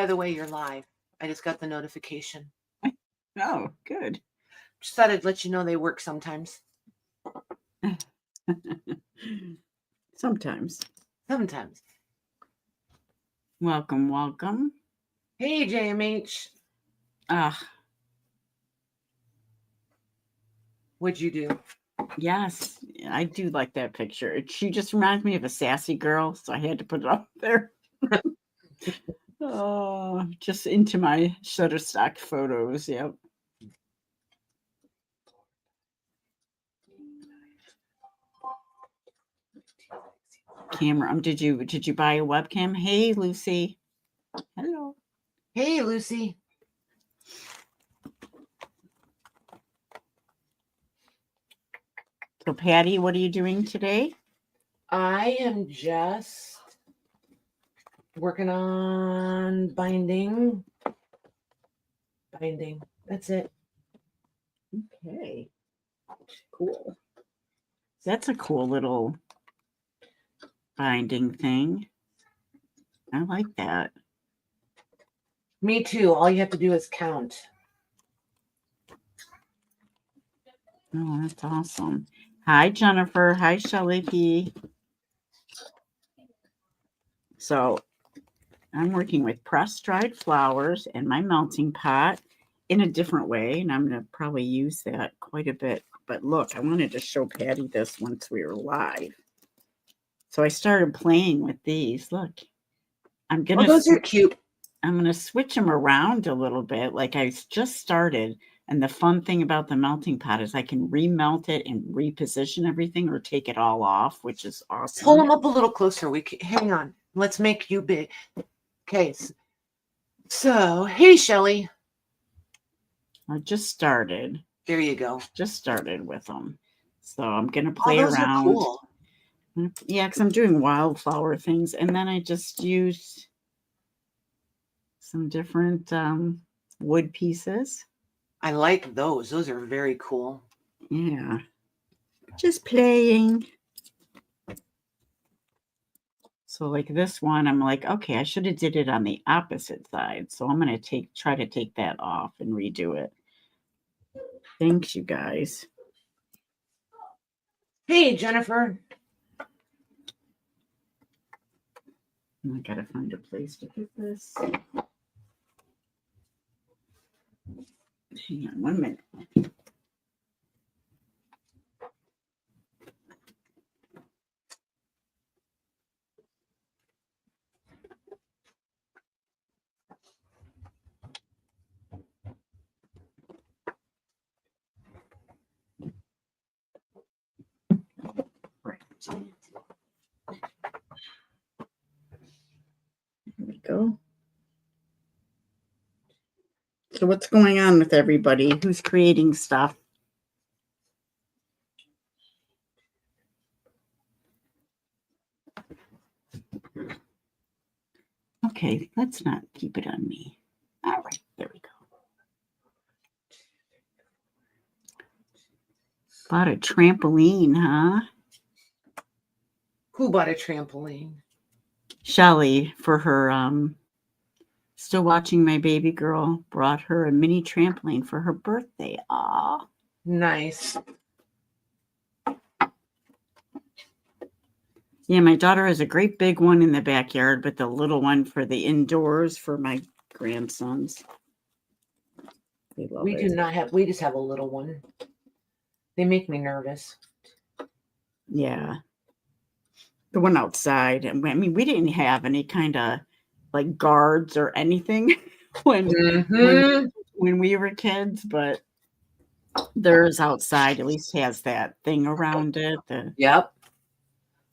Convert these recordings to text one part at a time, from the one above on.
the way, you're live. I just got the notification. Oh, good. Just thought I'd let you know they work sometimes. Sometimes. Sometimes. Welcome, welcome. Hey, JMH. What'd you do? Yes, I do like that picture. She just reminds me of a sassy girl, so I had to put it up there. Oh, just into my Shutterstock photos. Yep. Camera. Did you buy a webcam? Hey, Lucy. Hello. Hey, Lucy. So, Patty, what are you doing today? I am just working on binding. That's it. Okay. Cool. That's a cool little binding thing. I like that. Me too. All you have to do is count. Oh, that's awesome. Hi, Jennifer. Hi, Shelly P. So I'm working with pressed dried flowers and my melting pot in a different way, and I'm going to probably use that quite a bit. But look, I wanted to show Patty this once we were live. So I started playing with these. Look, I'm going to. Those are cute. I'm going to switch them around a little bit, like I just started. And the fun thing about the melting pot is I can remelt it and reposition everything or take it all off, which is awesome. Pull them up a little closer. Hang on. Let's make you big. Okay. So, hey, Shelly. I just started. There you go. Just started with them. So I'm going to play those around. Are cool. Yeah, because I'm doing wildflower things. And then I just used some different wood pieces. I like those. Those are very cool. Yeah. Just playing. So like this one, I'm like, okay, I should have did it on the opposite side. So I'm going to try to take that off and redo it. Thanks, you guys. Hey, Jennifer. I got to find a place to put this. Hang on 1 minute. There we go. So what's going on with everybody? Who's creating stuff? Okay, let's not keep it on me. All right, there we go. Bought a trampoline, huh? Who bought a trampoline? Shelly, for her Still Watching My Baby Girl, brought her a mini trampoline for her birthday. Aw. Nice. Yeah, my daughter has a great big one in the backyard, but the little one for the indoors for my grandsons. They love it. Do not have, we just have a little one. They make me nervous. Yeah. The one outside. I mean, we didn't have any kind of like guards or anything when we were kids, but theirs outside at least has that thing around it. Yep.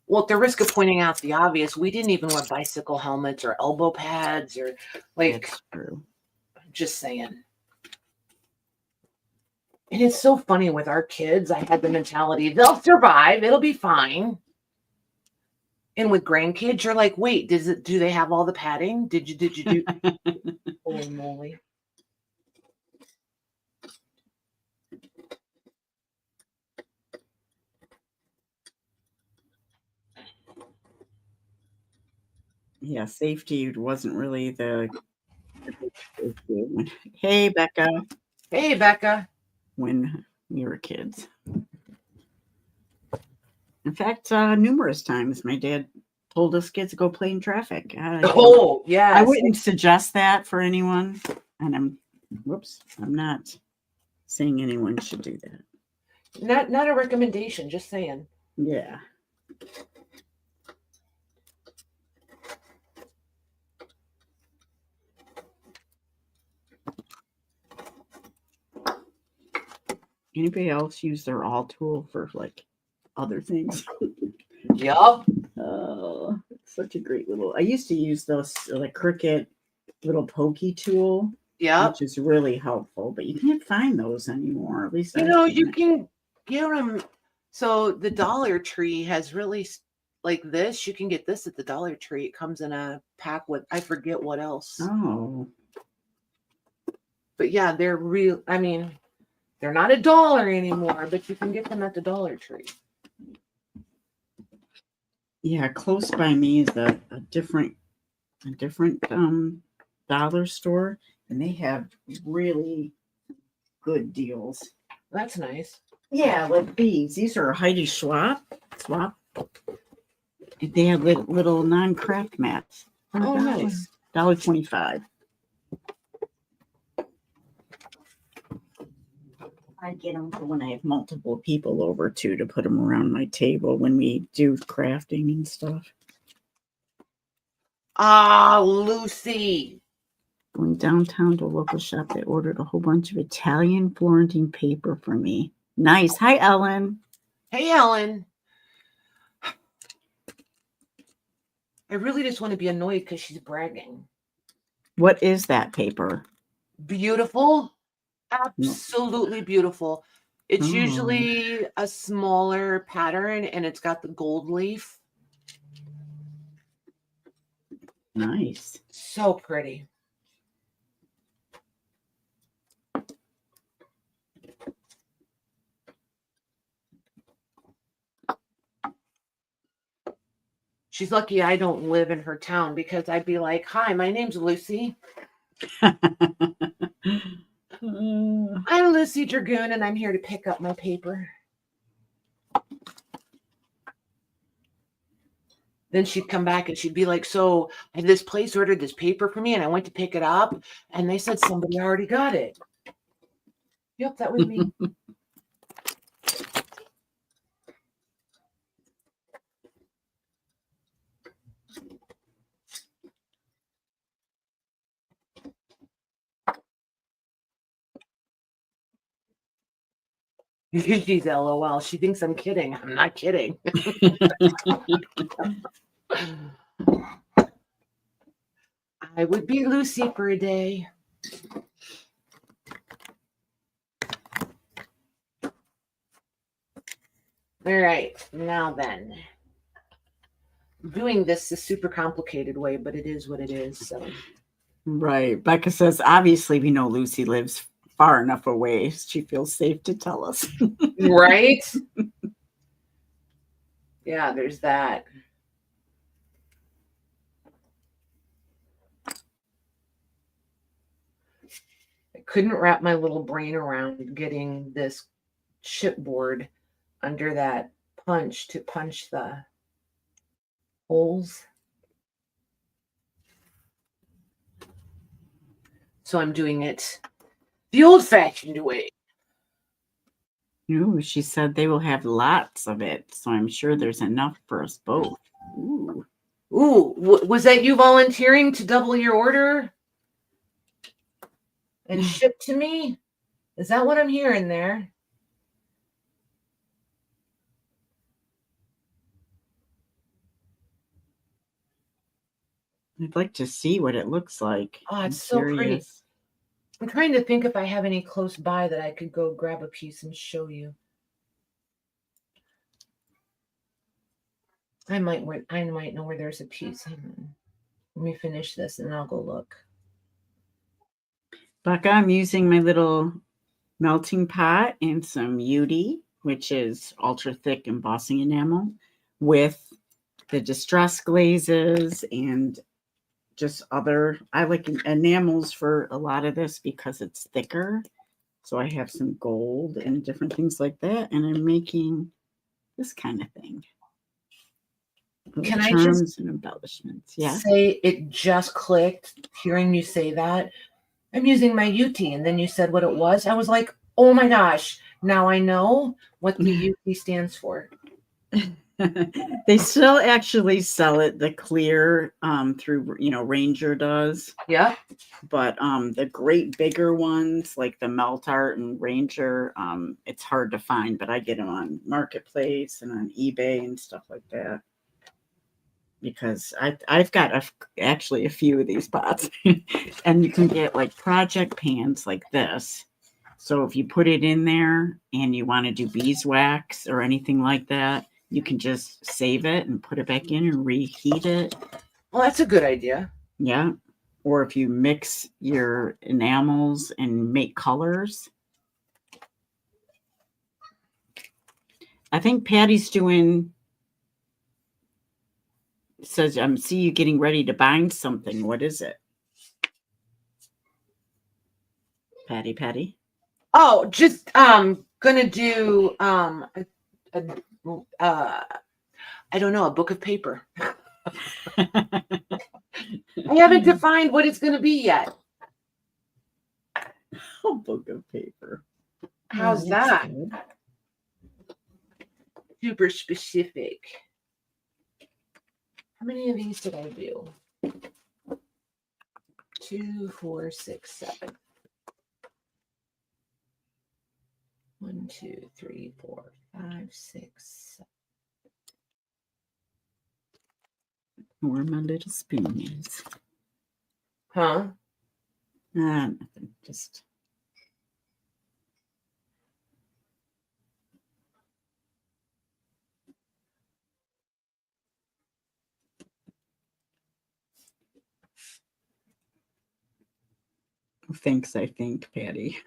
Well, at the risk of pointing out the obvious, we didn't even wear bicycle helmets or elbow pads or like. That's true. Just saying. And it's so funny with our kids. I had the mentality, they'll survive. It'll be fine. And with grandkids, you're like, wait, do they have all the padding? Did you do? Holy moly. Yeah, safety wasn't really the was good. Hey, Becca. Hey, Becca. When we were kids. In fact, numerous times my dad told us kids to go play in traffic. Oh, yeah. I wouldn't suggest that for anyone. And I'm not saying anyone should do that. Not a recommendation, just saying. Yeah. Anybody else use their all tool for like other things? Yup. Oh, it's such a great little. I used to use those like Cricut little pokey tool, Yep. which is really helpful, but you can't find those anymore. At least you can get them. So the Dollar Tree has really like this. You can get this at the Dollar Tree. It comes in a pack with I forget what else. Oh, but yeah, they're real. I mean, they're not $1 anymore, but you can get them at the Dollar Tree. Yeah, close by me is a different dollar store, and they have really good deals. That's nice. Yeah, like these. These are Heidi Swap. They have little non-craft mats. Oh, nice. $1.25. I get them for when I have multiple people over too, to put them around my table when we do crafting and stuff. Ah, Lucy. Going downtown to a local shop, they ordered a whole bunch of Italian Florentine paper for me. Nice. Hi, Ellen. Hey, Ellen. I really just want to be annoyed because she's bragging. What is that paper? Beautiful. Absolutely beautiful. It's usually a smaller pattern and it's got the gold leaf. Nice. So pretty. She's lucky I don't live in her town because I'd be like, hi, my name's Lucy. I'm Lucy Dragoon and I'm here to pick up my paper. Then she'd come back and she'd be like, so this place ordered this paper for me and I went to pick it up and they said somebody already got it. Yep, that was me. She's LOL. She thinks I'm kidding. I'm not kidding. I would be Lucy for a day. All right, now then. Doing this a super complicated way, but it is what it is. So, right. Becca says, obviously, we know Lucy lives far enough away. She feels safe to tell us. Right? Yeah, there's that. I couldn't wrap my little brain around getting this chipboard under that punch to punch the holes. So I'm doing it the old-fashioned way. Ooh, she said they will have lots of it, so I'm sure there's enough for us both. Ooh. Was that you volunteering to double your order and ship to me? Is that what I'm hearing there? I'd like to see what it looks like. Oh, it's so pretty. I'm trying to think if I have any close by that I could go grab a piece and show you. I might know where there's a piece. Hang on. Let me finish this and I'll go look. Becca, I'm using my little melting pot and some UD, which is ultra thick embossing enamel, with the distress glazes and just other, I like enamels for a lot of this because it's thicker. So I have some gold and different things like that. And I'm making this kind of thing. Can I Charms just and embellishments. Yeah. say it just clicked hearing you say that? I'm using my UT, and then you said what it was. I was like, oh my gosh, now I know what the UT stands for. They still actually sell it the clear through Ranger does, Yeah. but the great bigger ones like the Melt Art and Ranger, it's hard to find, but I get them on Marketplace and on eBay and stuff like that, because I've got actually a few of these pots. And you can get like project pans like this. So if you put it in there and you want to do beeswax or anything like that, you can just save it and put it back in and reheat it. Well, that's a good idea. Yeah. Or if you mix your enamels and make colors. I think Patty's says, see you getting ready to bind something. What is it? Patty? Oh, just gonna do I don't know, a book of paper. I haven't defined what it's gonna be yet. A book of paper. How's that? Good. Super specific. How many of these did I do? 2, 4, 6, 7. 1, 2, 3, 4, 5, 6, 7. Where my little spoon is. Huh? Nothing. Just. Thanks, I think, Patty.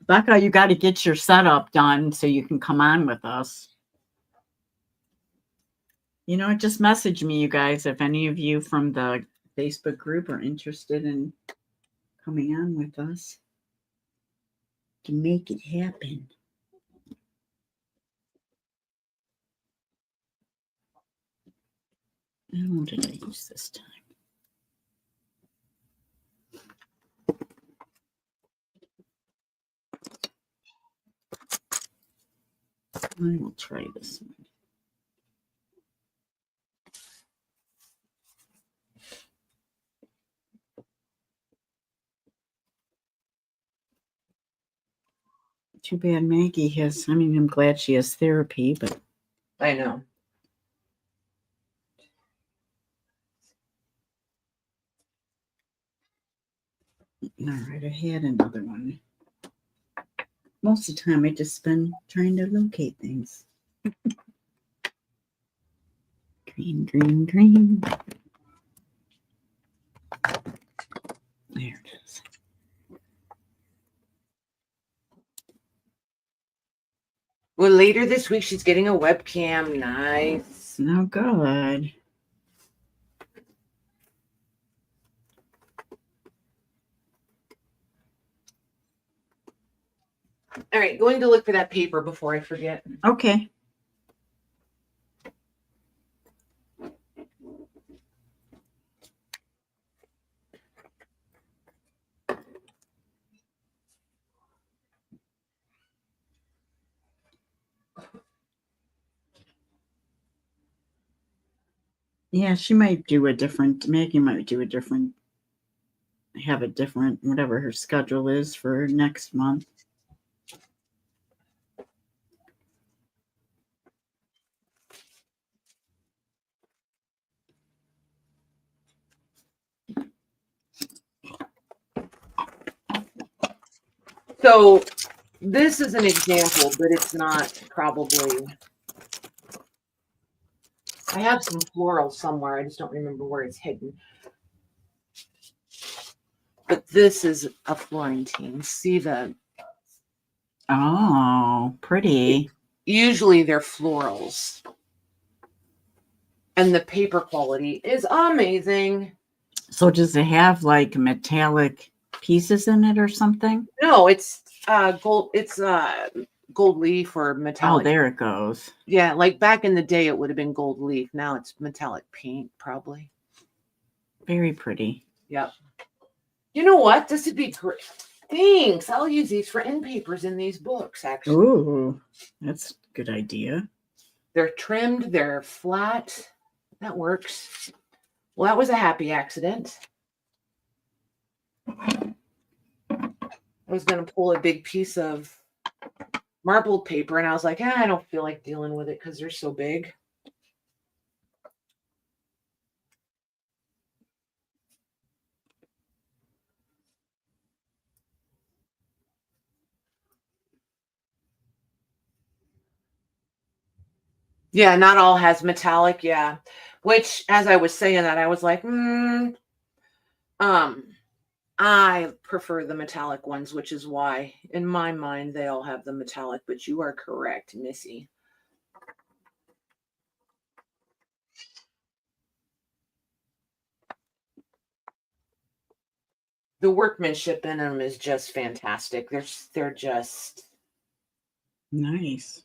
Becca, you got to get your setup done so you can come on with us. Just message me, you guys, if any of you from the Facebook group are interested in coming on with us to make it happen. What did I use this time? I will try this one. Too bad Maggie I'm glad she has therapy, but. I know. All right, I had another one. Most of the time I just spend trying to locate things. Green. There it is. Well, later this week, she's getting a webcam. Nice. Oh, good. All right, going to look for that paper before I forget. Okay. Yeah, Maggie might do a different, have a different, whatever her schedule is for next month. So this is an example, but it's not probably. I have some floral somewhere. I just don't remember where it's hidden. But this is a Florentine. See the. Oh, pretty. Usually they're florals. And the paper quality is amazing. So does it have like metallic pieces in it or something? No, it's gold. It's gold leaf or Oh, metallic. there it goes. Yeah, like back in the day, it would have been gold leaf. Now it's metallic paint, probably. Very pretty. Yep. You know what? This would be great. Thanks. I'll use these for end papers in these books, actually. Ooh, that's a good idea. They're trimmed, they're flat. That works. Well, that was a happy accident. I was going to pull a big piece of marbled paper, and I was like, I don't feel like dealing with it because they're so big. Yeah, not all has metallic. Yeah. Which, as I was saying that, I was like, I prefer the metallic ones, which is why, in my mind, they all have the metallic. But you are correct, Missy. The workmanship in them is just fantastic. They're just nice.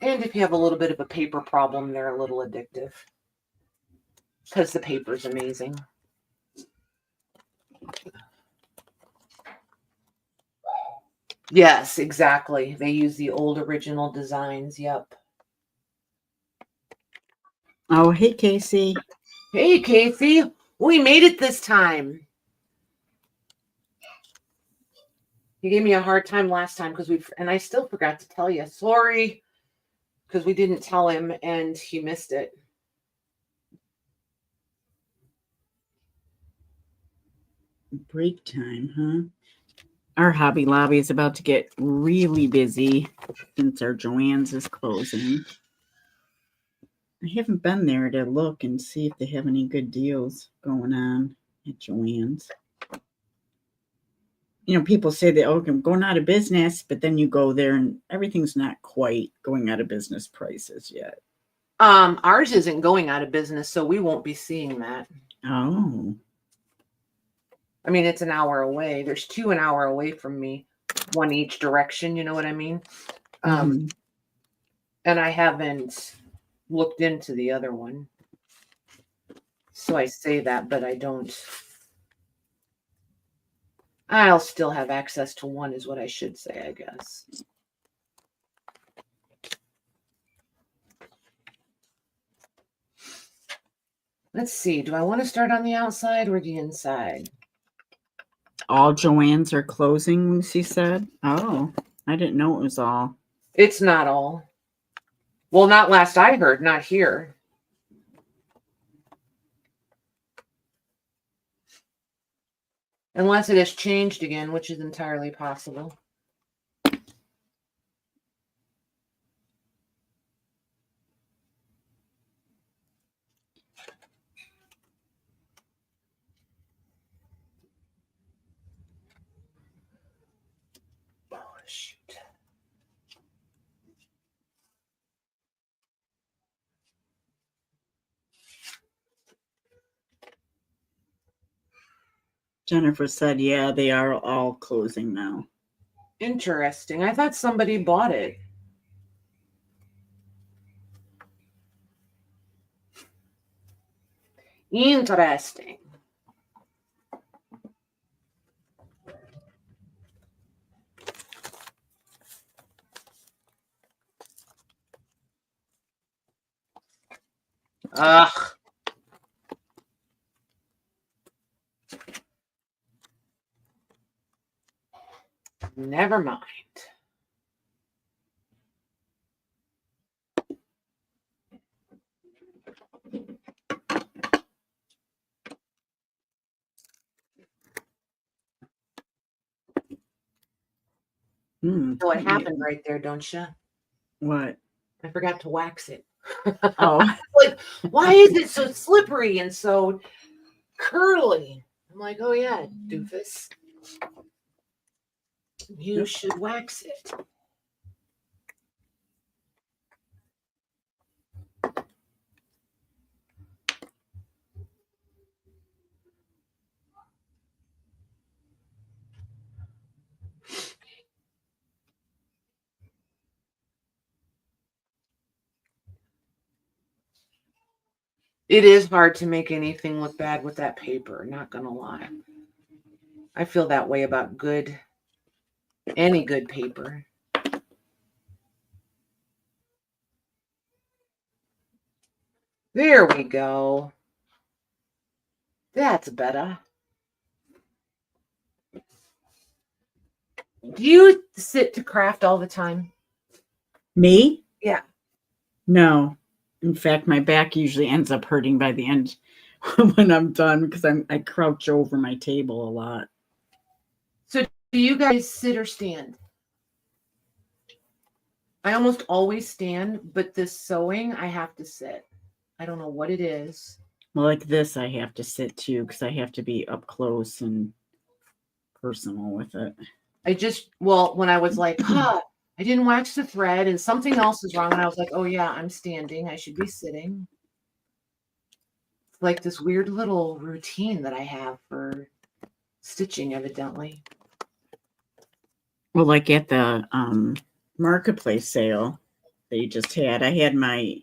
And if you have a little bit of a paper problem, they're a little addictive because the paper is amazing. Yes, exactly. They use the old original designs. Yep. Oh, hey, Casey. Hey, Casey. We made it this time. He gave me a hard time last time and I still forgot to tell you. Sorry, because we didn't tell him and he missed it. Break time, huh? Our Hobby Lobby is about to get really busy since our Joann's is closing. I haven't been there to look and see if they have any good deals going on at Joann's. You know, people say that, oh, I'm going out of business, but then you go there and everything's not quite going out of business prices yet. Ours isn't going out of business, so we won't be seeing that. Oh. I mean, it's an hour away. There's two an hour away from me, one each direction. You know what I mean? And I haven't looked into the other one. So I say that, but I don't. I'll still have access to one is what I should say, I guess. Let's see. Do I want to start on the outside or the inside? All Joann's are closing, Lucy said. Oh, I didn't know it was all. It's not all. Well, not last I heard, not here. Unless it has changed again, which is entirely possible. Oh, shoot. Jennifer said, yeah, they are all closing now. Interesting. I thought somebody bought it. Interesting. Ugh. Never mind. So it happened right there, don't you? What? I forgot to wax it. Oh. Like, why is it so slippery and so curly? I'm like, oh yeah, doofus. You should wax it. It is hard to make anything look bad with that paper, not gonna lie. I feel that way about any good paper. There we go. That's better. Do you sit to craft all the time? Me? Yeah. No. In fact, my back usually ends up hurting by the end when I'm done because I crouch over my table a lot. So do you guys sit or stand? I almost always stand, but this sewing, I have to sit. I don't know what it is. Well, like this, I have to sit too because I have to be up close and personal with it. When I was like, I didn't wax the thread and something else is wrong. And I was like, oh yeah, I'm standing. I should be sitting. It's like this weird little routine that I have for stitching, evidently. Well, like at the marketplace sale that you just had, I had my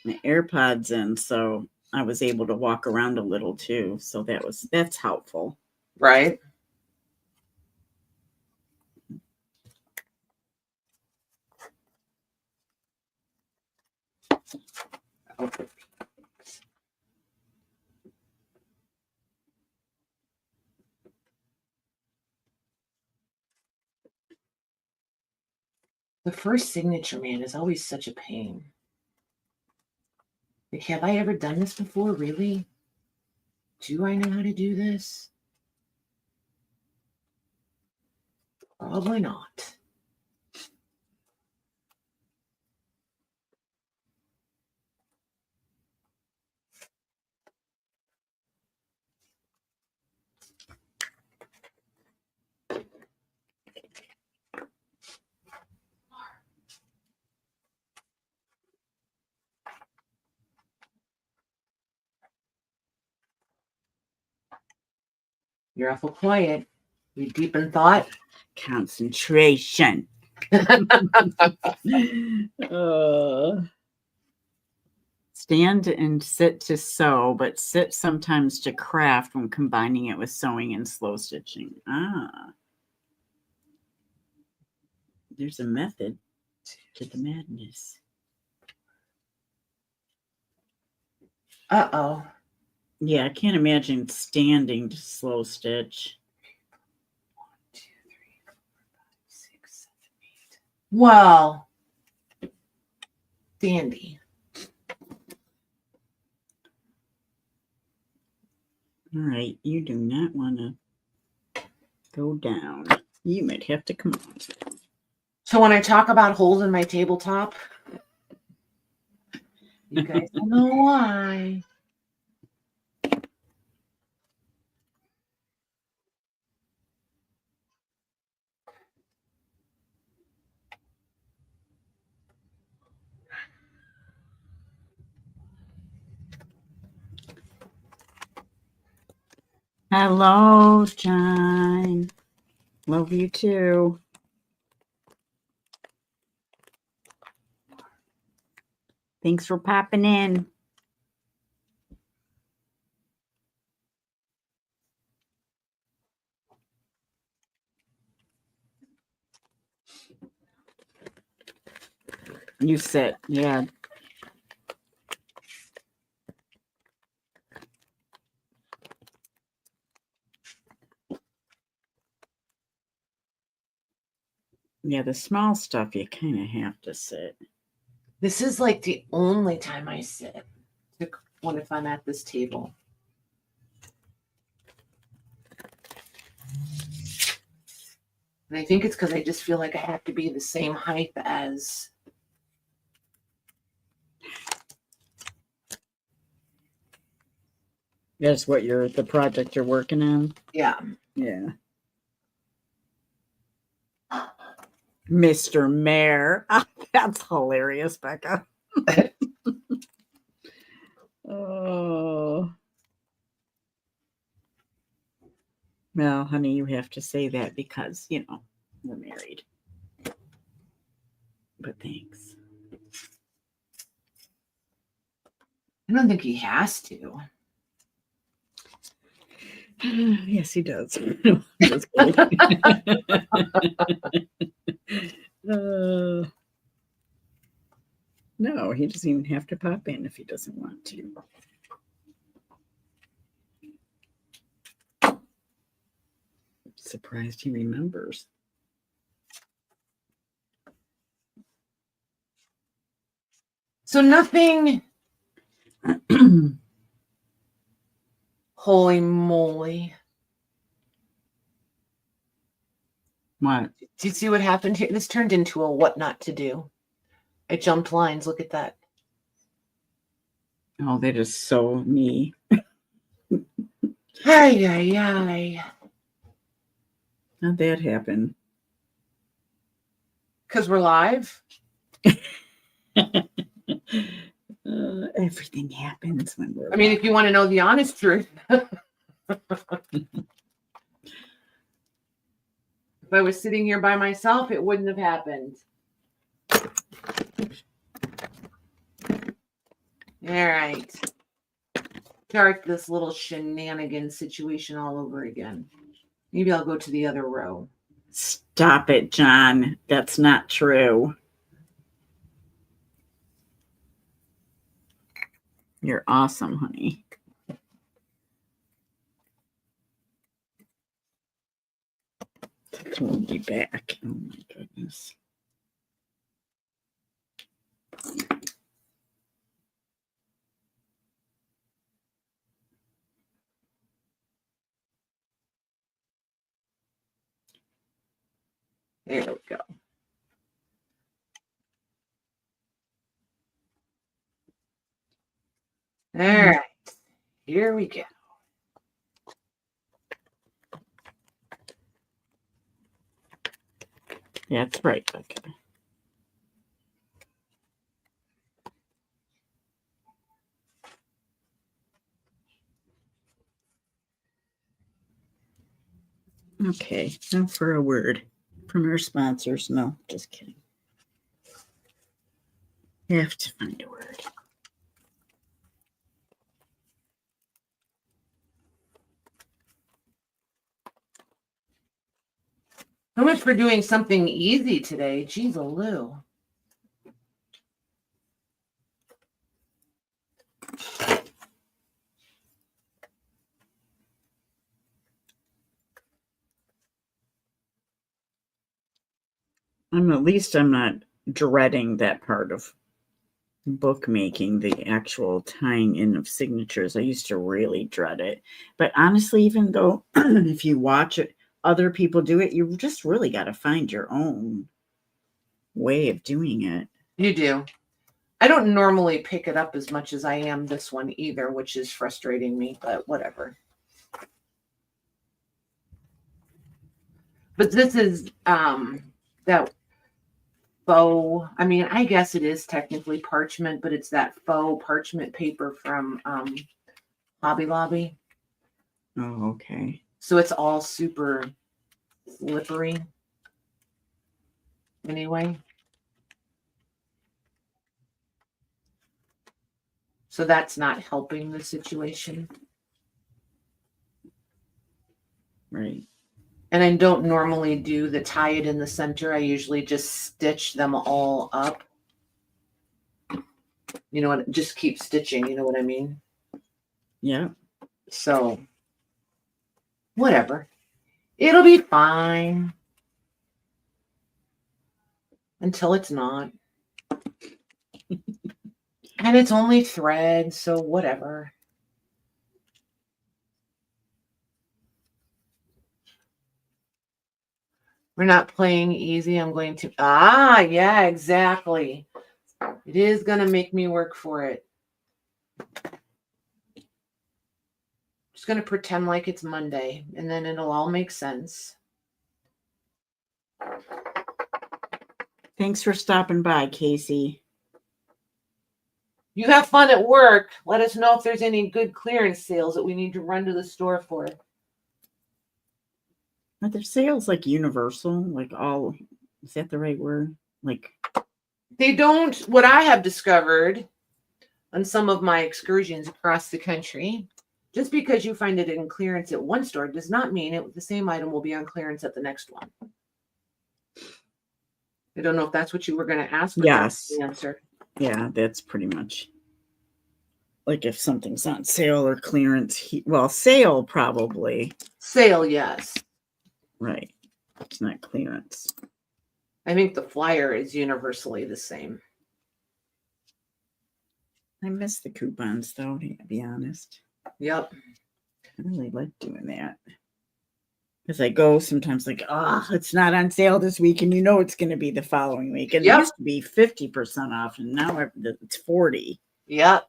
AirPods in, so I was able to walk around a little too. So that's helpful. Right. Okay. The first signature, man, is always such a pain. Like, have I ever done this before? Really? Do I know how to do this? Probably not. You're awful quiet. You deep in thought? Concentration. Stand and sit to sew, but sit sometimes to craft when combining it with sewing and slow stitching. There's a method to the madness. Uh-oh. Yeah, I can't imagine standing to slow stitch. 1, 2, 3, 4, 5, 6, 7, 8. Well, dandy. All right, you do not want to go down. You might have to come on. So when I talk about holes in my tabletop, you guys don't know why. Hello, John. Love you too. Thanks for popping in. You sit, yeah. Yeah, the small stuff you kind of have to sit. This is like the only time I sit when if I'm at this table. And I think it's because I just feel like I have to be the same height as. That's what the project you're working on? Yeah. Yeah. Mr. Mayor. That's hilarious, Becca. Oh. Well, honey, you have to say that because, we're married. But thanks. I don't think he has to. Yes, he does. I'm just kidding. No, he doesn't even have to pop in if he doesn't want to. Surprised he remembers. So nothing. Holy moly. What? Do you see what happened here? This turned into a what not to do. I jumped lines. Look at that. Oh, that is so me. Ay, ay, ay. How'd that happen? Because we're live? Everything happens when we're. I mean, if you want to know the honest truth. If I was sitting here by myself, it wouldn't have happened. All right. Start this little shenanigan situation all over again. Maybe I'll go to the other row. Stop it, John. That's not true. You're awesome, honey. We'll be back. Oh my goodness. There we go. All right. Here we go. That's right. Okay. Okay, now for a word from our sponsors. No, just kidding. You have to find a word. So much for doing something easy today. Jeez, Lou. At least I'm not dreading that part of bookmaking, the actual tying in of signatures. I used to really dread it. But honestly, even though if you watch it, other people do it, you just really got to find your own way of doing it. You do. I don't normally pick it up as much as I am this one either, which is frustrating me, but whatever. But this is that faux, I mean, I guess it is technically parchment, but it's that faux parchment paper from Hobby Lobby. Oh, okay. So it's all super slippery. Anyway. So that's not helping the situation. Right. And I don't normally do the tie it in the center. I usually just stitch them all up. You know what? Just keep stitching. You know what I mean? Yeah. So, whatever. It'll be fine. Until it's not. And it's only thread, so whatever. We're not playing easy. I'm going to... yeah, exactly. It is going to make me work for it. Just going to pretend like it's Monday, and then it'll all make sense. Thanks for stopping by, Casey. You have fun at work. Let us know if there's any good clearance sales that we need to run to the store for. Are there sales like universal? Like all, is that the right word? Like they don't, what I have discovered, on some of my excursions across the country. Just because you find it in clearance at one store does not mean the same item will be on clearance at the next one. I don't know if that's what you were going to ask, but that's Yes. the answer. Yeah, that's pretty much like if something's on sale or clearance. Well, sale probably. Sale, yes. Right. It's not clearance. I think the flyer is universally the same. I miss the coupons, though, to be honest. Yep. I really like doing that. As I go, sometimes like, it's not on sale this week, and you know it's going to be the following week. And it used to be 50% off, and now it's 40. Yep.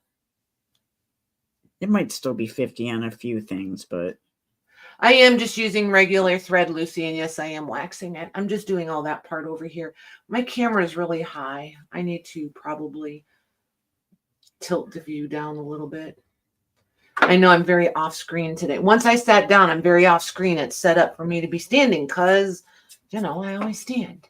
It might still be 50 on a few things, but I am just using regular thread, Lucy, and yes, I am waxing it. I'm just doing all that part over here. My camera is really high. I need to probably tilt the view down a little bit. I know I'm very off screen today. Once I sat down, I'm very off screen. It's set up for me to be standing because, I always stand.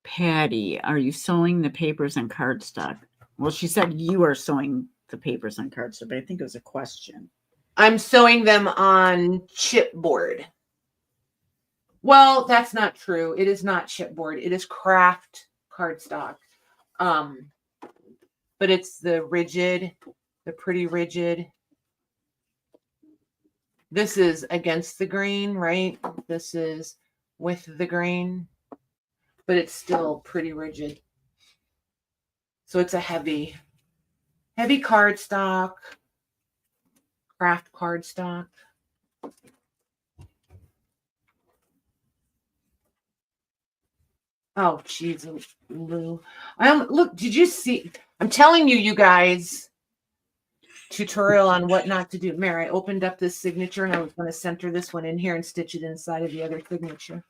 Patty, are you sewing the papers on cardstock? Well, she said you are sewing the papers on cardstock, but I think it was a question. I'm sewing them on chipboard. Well, that's not true. It is not chipboard. It is craft cardstock. But it's the pretty rigid. This is against the grain, right? This is with the grain, but it's still pretty rigid. So it's a heavy cardstock, craft cardstock. Oh, geez, Lou. Look, did you see? I'm telling you, you guys, tutorial on what not to do. Mary, I opened up this signature and I was going to center this one in here and stitch it inside of the other signature.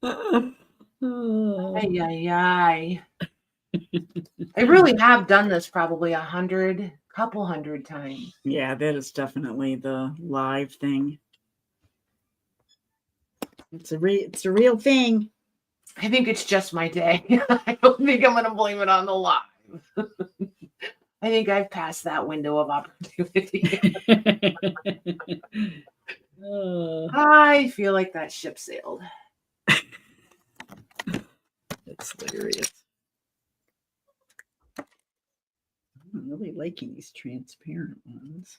Ay, ay, ay. I really have done this probably couple hundred times. Yeah, that is definitely the live thing. It's a real thing. I think it's just my day. I don't think I'm going to blame it on the live. I think I've passed that window of opportunity. I feel like that ship sailed. That's hilarious. I'm really liking these transparent ones.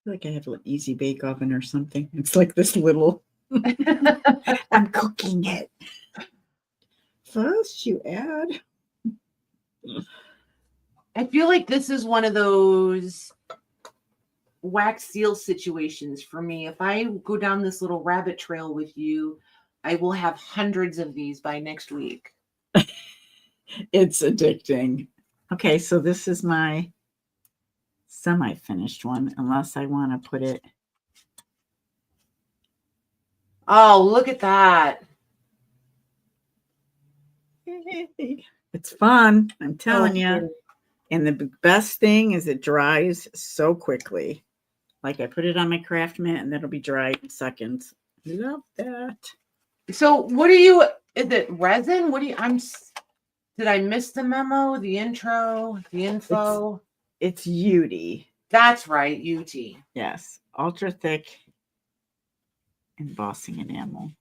Like I have an easy bake oven or something. It's like this little. I'm cooking it. First, you add. I feel like this is one of those wax seal situations for me. If I go down this little rabbit trail with you, I will have hundreds of these by next week. It's addicting. Okay, so this is my semi-finished one, unless I want to put it. Oh, look at that. It's fun, I'm telling you. And the best thing is it dries so quickly. Like I put it on my craft mat and that'll be dry in seconds. Love that. So what is it resin? Did I miss the memo, the intro, the info? It's UT. That's right, UT. Yes, ultra thick embossing enamel.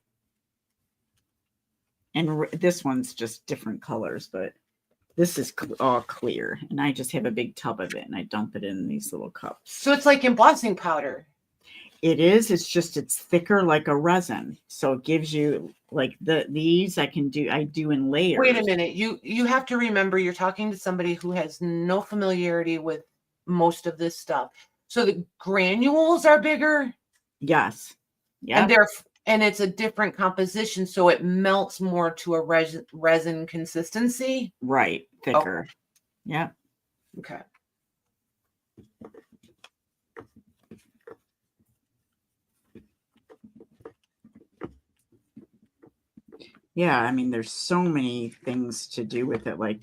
And this one's just different colors, but this is all clear. And I just have a big tub of it and I dump it in these little cups. So it's like embossing powder. It is. It's just it's thicker like a resin. So it gives you like these I do in layers. Wait a minute. You have to remember you're talking to somebody who has no familiarity with most of this stuff. So the granules are bigger? Yes. Yeah. And it's a different composition, so it melts more to a resin consistency. Right. Thicker. Oh. Yeah. Okay. Yeah, I mean, there's so many things to do with it, like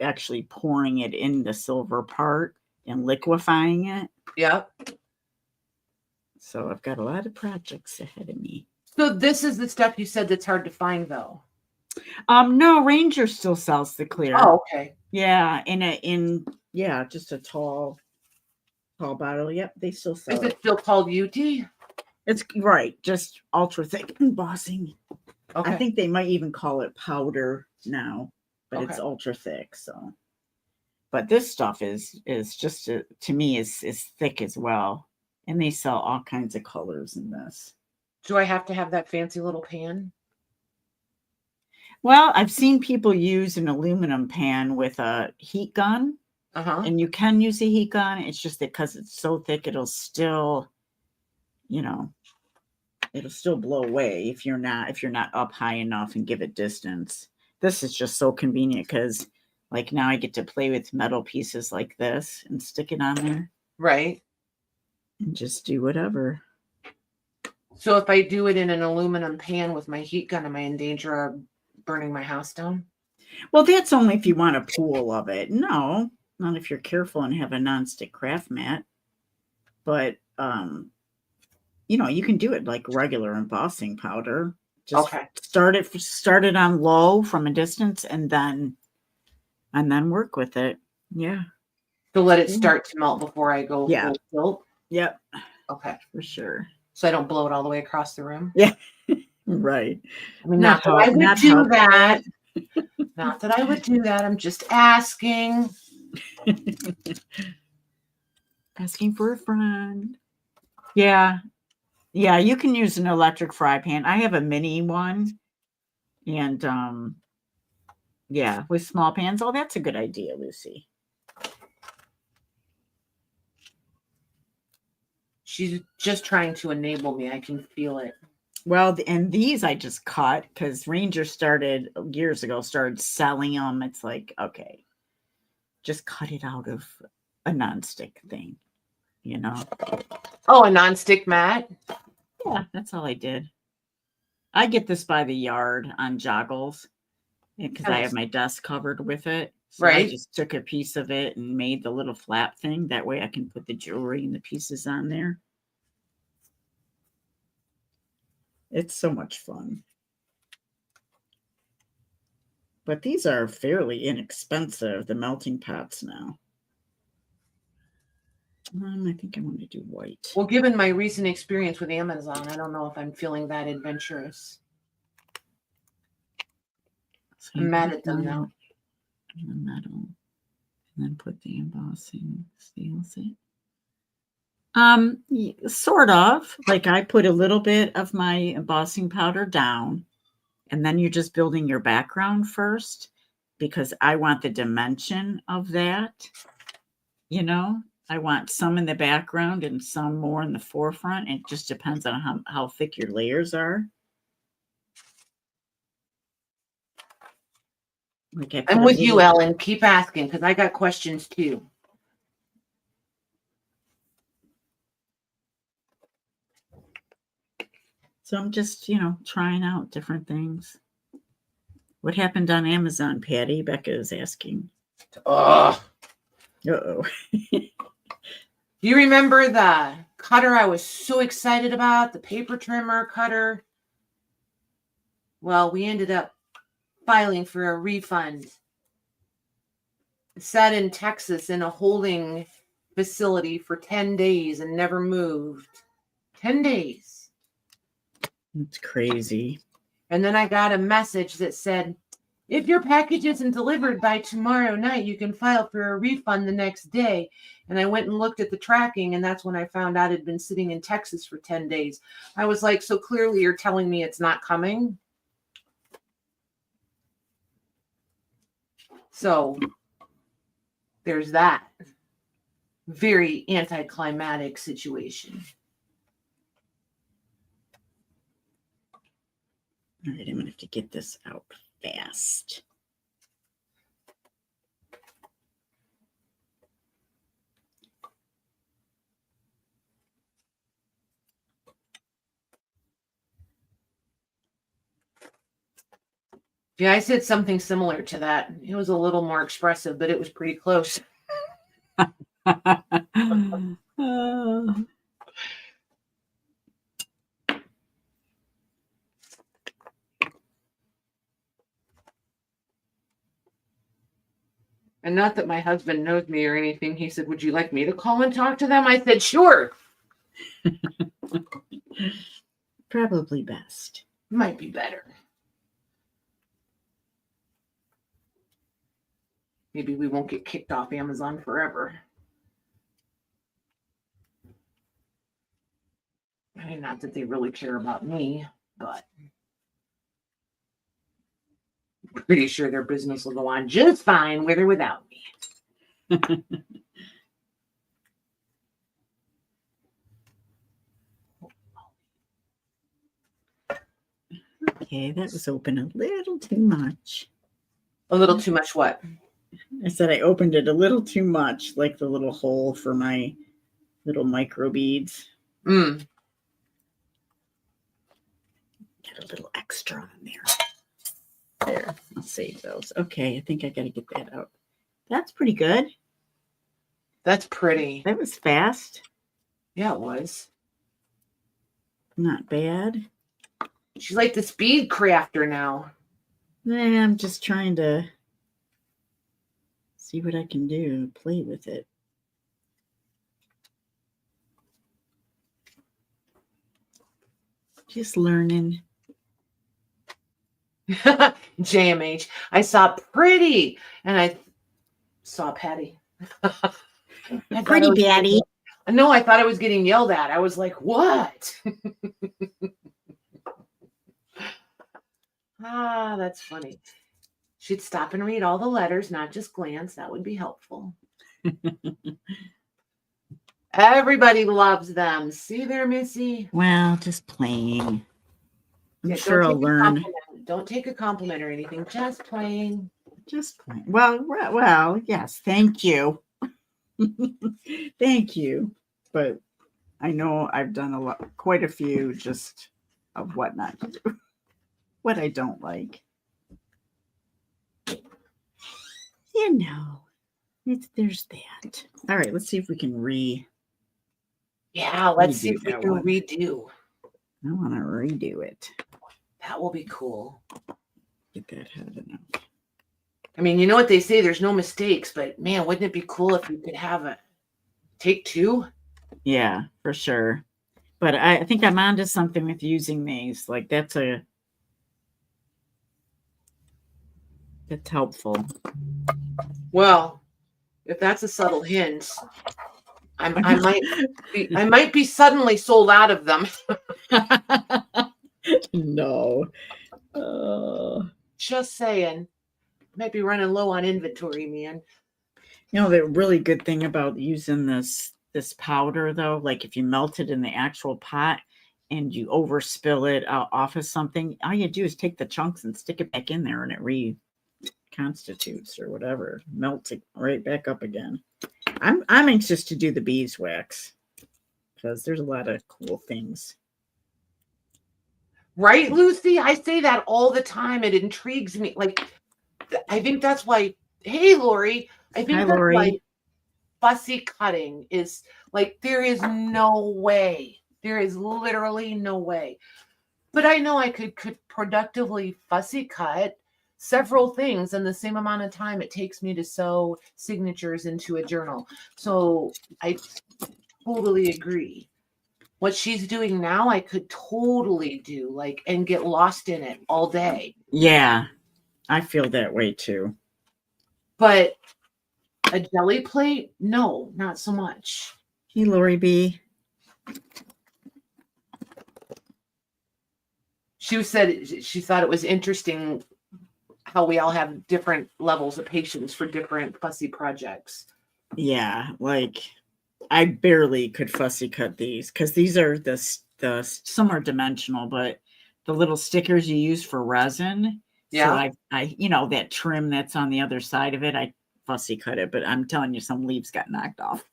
actually pouring it in the silver part and liquefying it. Yep. So I've got a lot of projects ahead of me. So this is the stuff you said that's hard to find, though. No, Ranger still sells the clear. Oh, okay. Yeah, in just a tall bottle. Yep, they still sell Is it. it still called UT? It's right, just ultra thick embossing. Okay. I think they might even call it powder now, but it's Okay. ultra thick. So, but this stuff is just to me is thick as well, and they sell all kinds of colors in this. Do I have to have that fancy little pan? Well, I've seen people use an aluminum pan with a heat gun, Uh-huh. and you can use a heat gun. It's just that because it's so thick, it'll still, you know, it'll still blow away if you're not up high enough and give it distance. This is just so convenient because like now I get to play with metal pieces like this and stick it on there Right. and just do whatever. So if I do it in an aluminum pan with my heat gun, am I in danger of burning my house down? Well, that's only if you want a pool of it. No, not if you're careful and have a nonstick craft mat. But you can do it like regular embossing powder. Just Okay. start it on low from a distance and then work with it. Yeah. So let it start to melt before I go Yeah. full tilt? Yep. Okay. For sure. So I don't blow it all the way across the room? Yeah. Right. I mean, not that I would do that. Not that I would do that. I'm just asking. Asking for a friend. Yeah. Yeah, you can use an electric fry pan. I have a mini one. And yeah, with small pans. Oh, that's a good idea, Lucy. She's just trying to enable me. I can feel it. Well, and these I just cut because Ranger started years ago, started selling them. It's like, okay, just cut it out of a nonstick thing, Oh, a nonstick mat? Yeah, that's all I did. I get this by the yard on joggles because I have my desk covered with it. So I Right. just took a piece of it and made the little flap thing. That way I can put the jewelry and the pieces on there. It's so much fun. But these are fairly inexpensive, the melting pots now. I think I want to do white. Well, given my recent experience with Amazon, I don't know if I'm feeling that adventurous. So I'm mad at them now. The metal, and then put the embossing seals it. Sort of. Like I put a little bit of my embossing powder down, and then you're just building your background first because I want the dimension of that. I want some in the background and some more in the forefront. It just depends on how thick your layers are. I'm with you, Ellen. Keep asking because I got questions too. So I'm just, trying out different things. What happened on Amazon, Patty? Becca is asking. Oh. Uh-oh. Do you remember the cutter I was so excited about? The paper trimmer cutter? Well, we ended up filing for a refund. It sat in Texas in a holding facility for 10 days and never moved. 10 days. It's crazy. And then I got a message that said, if your package isn't delivered by tomorrow night, you can file for a refund the next day. And I went and looked at the tracking, and that's when I found out it had been sitting in Texas for 10 days. I was like, so clearly you're telling me it's not coming? So there's that. Very anticlimactic situation. All right, I'm going to have to get this out fast. Yeah, I said something similar to that. It was a little more expressive, but it was pretty close. And not that my husband knows me or anything. He said, "Would you like me to call and talk to them?" I said, "Sure." Probably best. Might be better. Maybe we won't get kicked off Amazon forever. I mean, not that they really care about me, but I'm pretty sure their business will go on just fine with or without me. Okay, that was open a little too much. A little too much what? I said I opened it a little too much, like the little hole for my little micro beads. Mm. Get a little extra on there. There, I'll save those. Okay, I think I got to get that out. That's pretty good. That's pretty. That was fast. Yeah, it was. Not bad. She's like the speed crafter now. I'm just trying to see what I can do, play with it. Just learning. JMH. I saw pretty and I saw Patty. Pretty Patty. No, I thought I was getting yelled at. I was like, what? That's funny. She'd stop and read all the letters, not just glance. That would be helpful. Everybody loves them. See there, Missy? Well, just playing. I'm Yeah, sure I'll learn. Don't take a compliment or anything. Just playing. Just playing. Well, yes. Thank you. Thank you. But I know I've done quite a few just of what not to do. What I don't like. You know, there's that. All right, let's see if we can Yeah, let's see if we can redo. I want to redo it. That will be cool. Get that head enough. I mean, you know what they say, there's no mistakes, but man, wouldn't it be cool if you could have a take two? Yeah, for sure. But I think I'm onto something with using these. Like that's helpful. Well, if that's a subtle hint, I might be suddenly sold out of them. No. Just saying. Might be running low on inventory, man. You know, the really good thing about using this powder, though, like if you melt it in the actual pot and you overspill it off of something, all you do is take the chunks and stick it back in there and it reconstitutes or whatever, melts it right back up again. I'm anxious to do the beeswax because there's a lot of cool things. Right, Lucy? I say that all the time. It intrigues me. Like, I think that's why. Hey, Lori. I think that's why fussy cutting is like, there is no way. There is literally no way. But I know I could productively fussy cut several things in the same amount of time it takes me to sew signatures into a journal. So I totally agree. What she's doing now, I could totally do, like, and get lost in it all day. Yeah, I feel that way too. But a jelly plate, no, not so much. Hey, Lori B. She said she thought it was interesting how we all have different levels of patience for different fussy projects. Yeah, like I barely could fussy cut these because these are the some are dimensional, but the little stickers you use for resin. Yeah. So I you know, that trim that's on the other side of it, I fussy cut it, but I'm telling you, some leaves got knocked off.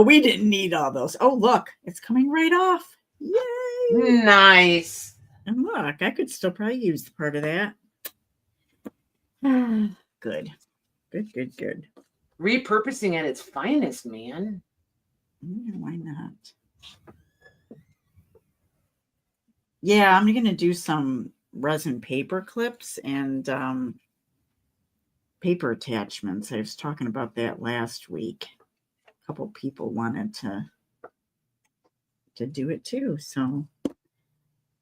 We didn't need all those. Oh, look, it's coming right off. Yay! Nice. And look, I could still probably use part of that. Good. Good. Repurposing at its finest, man. Yeah, why not? Yeah, I'm going to do some resin paper clips and paper attachments. I was talking about that last week. A couple people wanted to do it too. So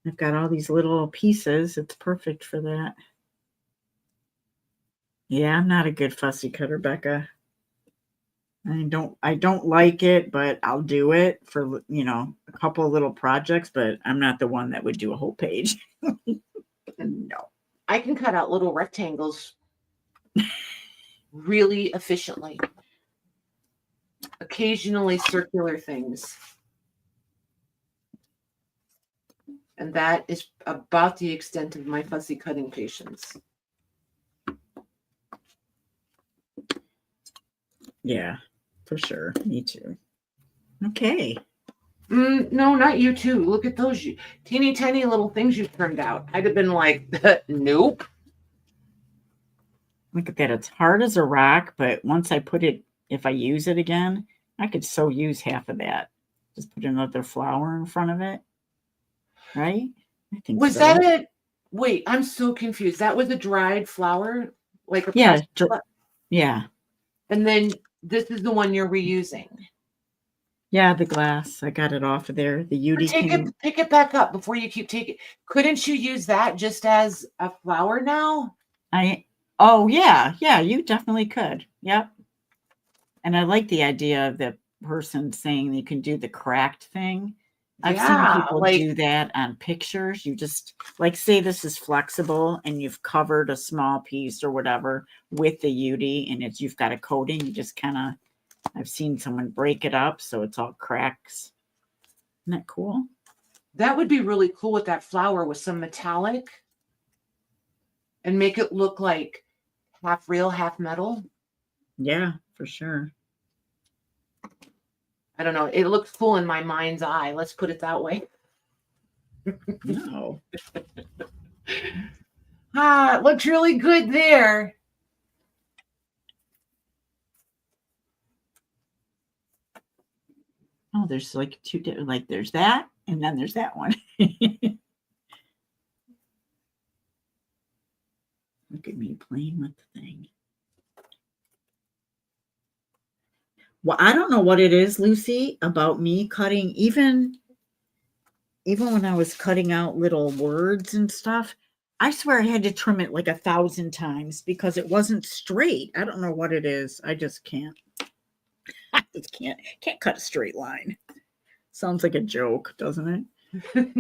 I've got all these little pieces. It's perfect for that. Yeah, I'm not a good fussy cutter, Becca. I don't like it, but I'll do it for, a couple of little projects, but I'm not the one that would do a whole page. No. I can cut out little rectangles really efficiently. Occasionally circular things. And that is about the extent of my fussy cutting patience. Yeah, for sure. Me too. Okay. No, not you too. Look at those teeny tiny little things you turned out. I'd have been like, nope. Look at that. It's hard as a rock, but once I put it, if I use it again, I could so use half of that. Just put another flower in front of it. Right? I think Was so. that it? Wait, I'm so confused. That was a dried flower? Like a Yeah. Yeah. And then this is the one you're reusing. Yeah, the glass. I got it off of there. The UD pick it back up before you keep taking. Couldn't you use that just as a flower now? Oh yeah, you definitely could. Yep. And I like the idea of the person saying you can do the cracked thing. I've seen people do that on pictures. You just say this is flexible and you've covered a small piece or whatever with the UD and you've got a coating. You just kind of, I've seen someone break it up so it's all cracks. Isn't that cool? That would be really cool with that flower with some metallic and make it look like half real, half metal. Yeah, for sure. I don't know. It looks cool in my mind's eye. Let's put it that way. No. It looks really good there. Oh, there's like two different, there's that, and then there's that one. Look at me playing with the thing. Well, I don't know what it is, Lucy, about me cutting, even when I was cutting out little words and stuff, I swear I had to trim it like 1,000 times because it wasn't straight. I don't know what it is. I just can't. I just can't cut a straight line. Sounds like a joke, doesn't it?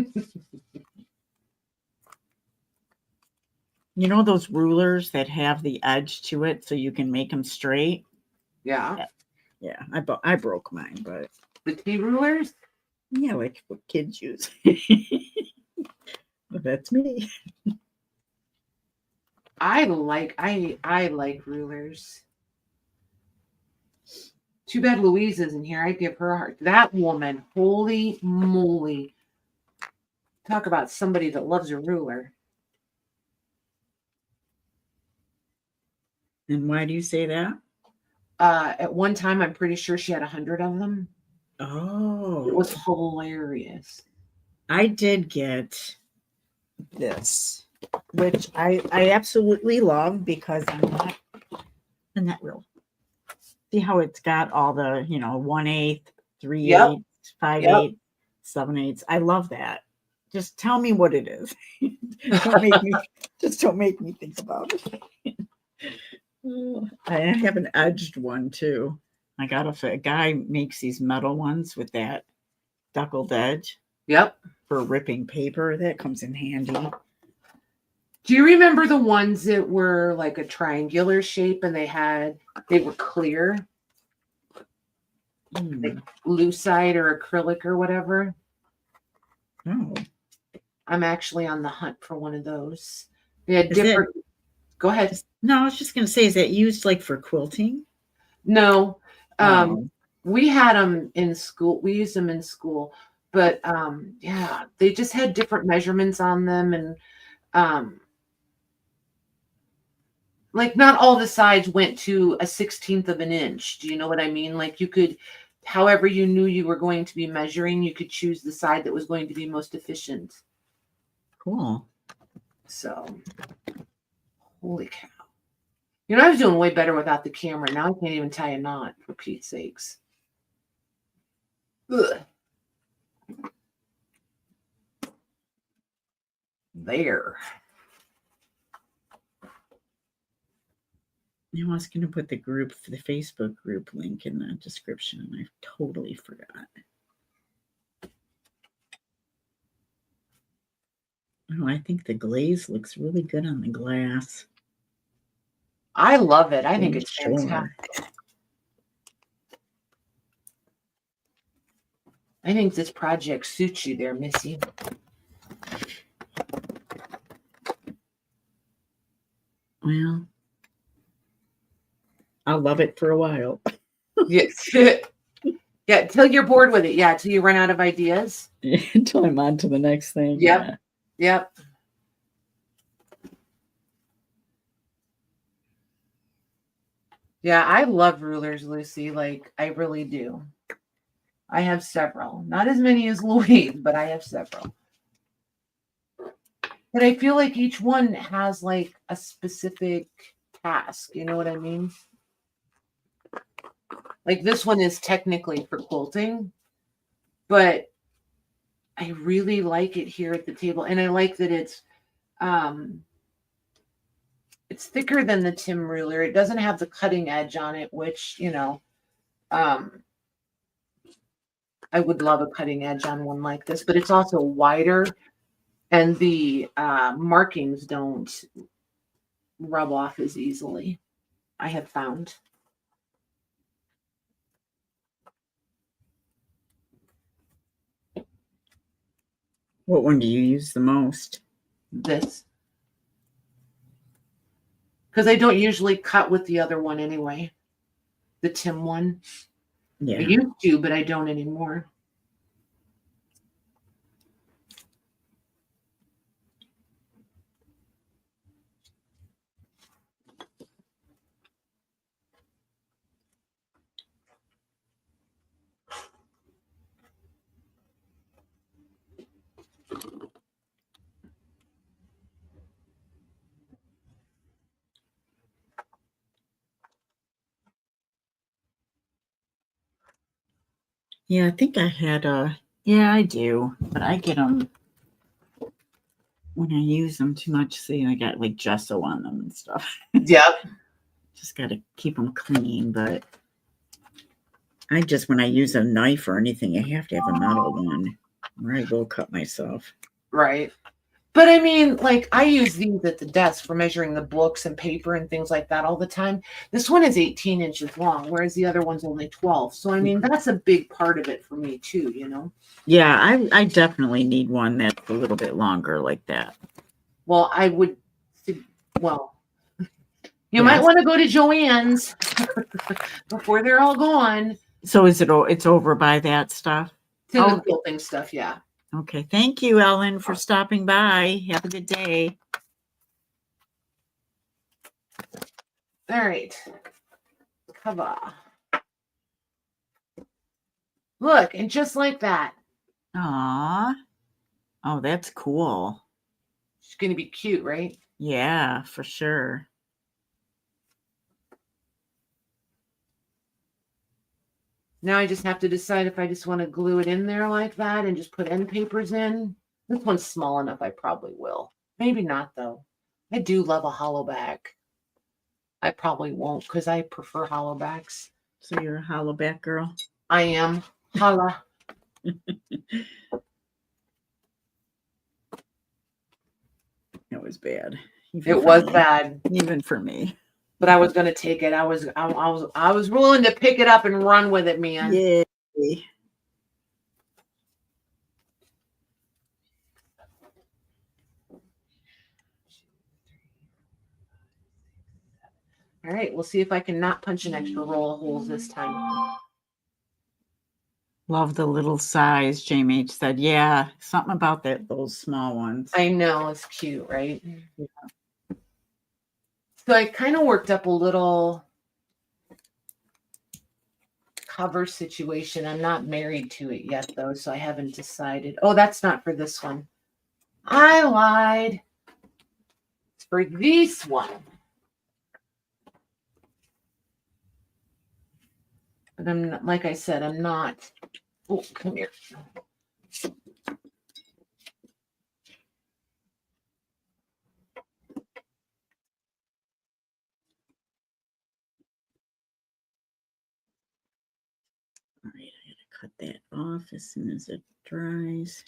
You know those rulers that have the edge to it so you can make them straight? Yeah. Yeah, I broke mine, but the T rulers? Yeah, like what kids use. But that's me. I like rulers. Too bad Louise isn't here. I'd give her a heart. That woman, holy moly. Talk about somebody that loves a ruler. And why do you say that? At one time, I'm pretty sure she had 100 of them. Oh. It was hilarious. I did get this, which I absolutely love because I'm not real. See how it's got all the, 1/8, 3/8, 5/8, 7/8. I love that. Just tell me what it is. Don't make me think about it. I have an edged one too. I got a guy makes these metal ones with that duckled edge. Yep. For ripping paper. That comes in handy. Do you remember the ones that were like a triangular shape and they were clear? Like lucite or acrylic or whatever? Oh. I'm actually on the hunt for one of those. They had different. Go ahead. No, I was just going to say, is that used like for quilting? No. We had them in school. We used them in school. But yeah, they just had different measurements on them, and like not all the sides went to a 16th of an inch. Do you know what I mean? Like you could, however you knew you were going to be measuring, you could choose the side that was going to be most efficient. Cool. So, holy cow. You know, I was doing way better without the camera. Now I can't even tie a knot, for Pete's sakes. Ugh. There. I was going to put the Facebook group link in the description, and I totally forgot. Oh, I think the glaze looks really good on the glass. I love it. I think For it's sure. fantastic. I think this project suits you there, Missy. Well, I'll love it for a while. Yes. Yeah, till you're bored with it. Yeah, till you run out of ideas. Until I'm on to the next thing. Yep. Yeah. Yep. Yeah, I love rulers, Lucy. Like, I really do. I have several. Not as many as Louise, but I have several. But I feel like each one has like a specific task. You know what I mean? Like this one is technically for quilting, but I really like it here at the table. And I like that it's thicker than the Tim ruler. It doesn't have the cutting edge on it, which, you know, I would love a cutting edge on one like this, but it's also wider, and the markings don't rub off as easily, I have found. What one do you use the most? This. Because I don't usually cut with the other one anyway. The Tim one. Yeah. I used to, but I don't anymore. Yeah, I think I had yeah, I do, but I get them when I use them too much. See, I got like gesso on them and stuff. Yep. Just got to keep them clean, but I just, when I use a knife or anything, I have to have a metal one, or I will cut myself. Right. But I mean, like, I use these at the desk for measuring the books and paper and things like that all the time. This one is 18 inches long, whereas the other one's only 12. So, I mean, that's a big part of it for me, too, you know? Yeah, I definitely need one that's a little bit longer like that. Well, I would, well, you might want to go to Joann's before they're all gone. So is it's over by that stuff? It's in the quilting stuff, yeah. Okay. Thank you, Ellen, for stopping by. Have a good day. All right. Cover. Look, and just like that. Aw. Oh, that's cool. She's going to be cute, right? Yeah, for sure. Now I just have to decide if I just want to glue it in there like that and just put end papers in. This one's small enough, I probably will. Maybe not, though. I do love a hollow back. I probably won't because I prefer hollow backs. So you're a hollow back girl? I am. Holla. It was bad. It was bad. Even for me. But I was gonna take it. I was willing to pick it up and run with it, man. Yay. All right, we'll see if I can not punch an extra roll of holes this time. Love the little size. Jamie said, yeah, something about those small ones. I know, it's cute, right? Yeah. So I kind of worked up a little cover situation. I'm not married to it yet, though, so I haven't decided. Oh, that's not for this one. I lied. It's for this one. But I'm not, like I said, I'm not. Oh, come here. All right, I gotta cut that off as soon as it dries.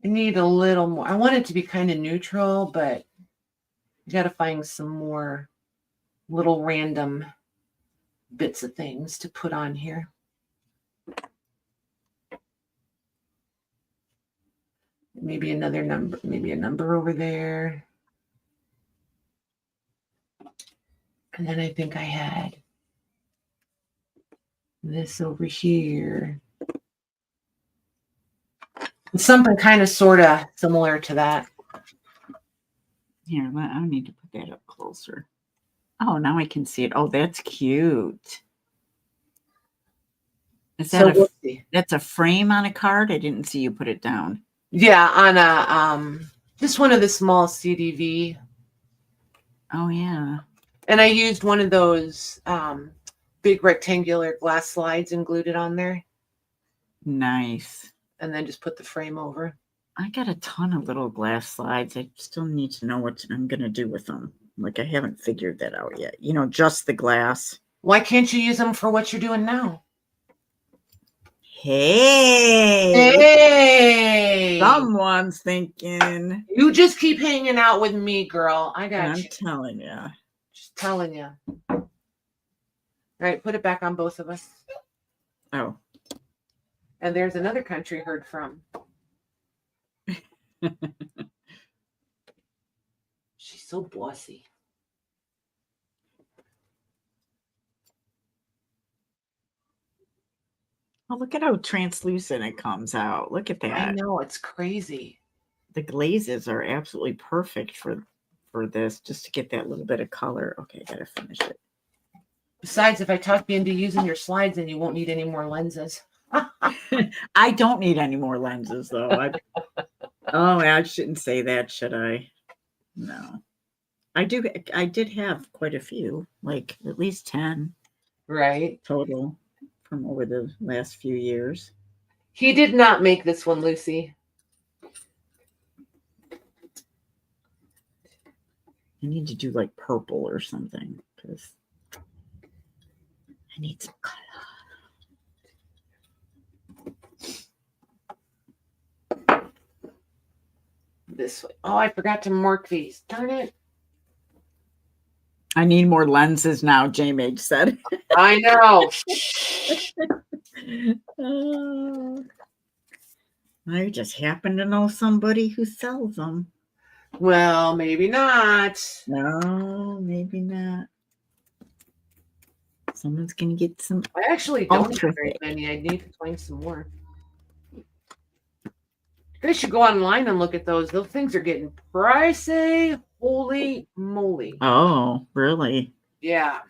I need a little more. I want it to be kind of neutral, but you got to find some more little random bits of things to put on here. Maybe another number, maybe a number over there. And then I think I had this over here. Something kind of sort of similar to that. Here, I need to put that up closer. Oh, now I can see it. Oh, that's cute. Is that that's a frame on a card? I didn't see you put it down. Yeah, on a just one of the small CDV. Oh yeah. And I used one of those big rectangular glass slides and glued it on there. Nice. And then just put the frame over. I got a ton of little glass slides. I still need to know what I'm going to do with them. Like, I haven't figured that out yet. You know, just the glass. Why can't you use them for what you're doing now? Hey! Someone's thinking. You just keep hanging out with me, girl. I got I'm you. telling you. Just telling you. All right, put it back on both of us. Oh. And there's another country heard from. She's so bossy. Oh, look at how translucent it comes out. Look at that. I know, it's crazy. The glazes are absolutely perfect for this, just to get that little bit of color. Okay, I gotta finish it. Besides, if I talk you into using your slides, then you won't need any more lenses. I don't need any more lenses, though. Oh, I shouldn't say that, should I? No. I did have quite a few, like at least 10. Right. Total from over the last few years. He did not make this one, Lucy. I need to do like purple or something because I need some color. This way. Oh, I forgot to mark these. Darn it. I need more lenses now, J-Mage said. I know. I just happen to know somebody who sells them. Well, maybe not. No, maybe not. Someone's going to get some. I actually don't have very many. I need to find some more. You guys should go online and look at those. Those things are getting pricey. Holy moly. Oh, really? Yeah.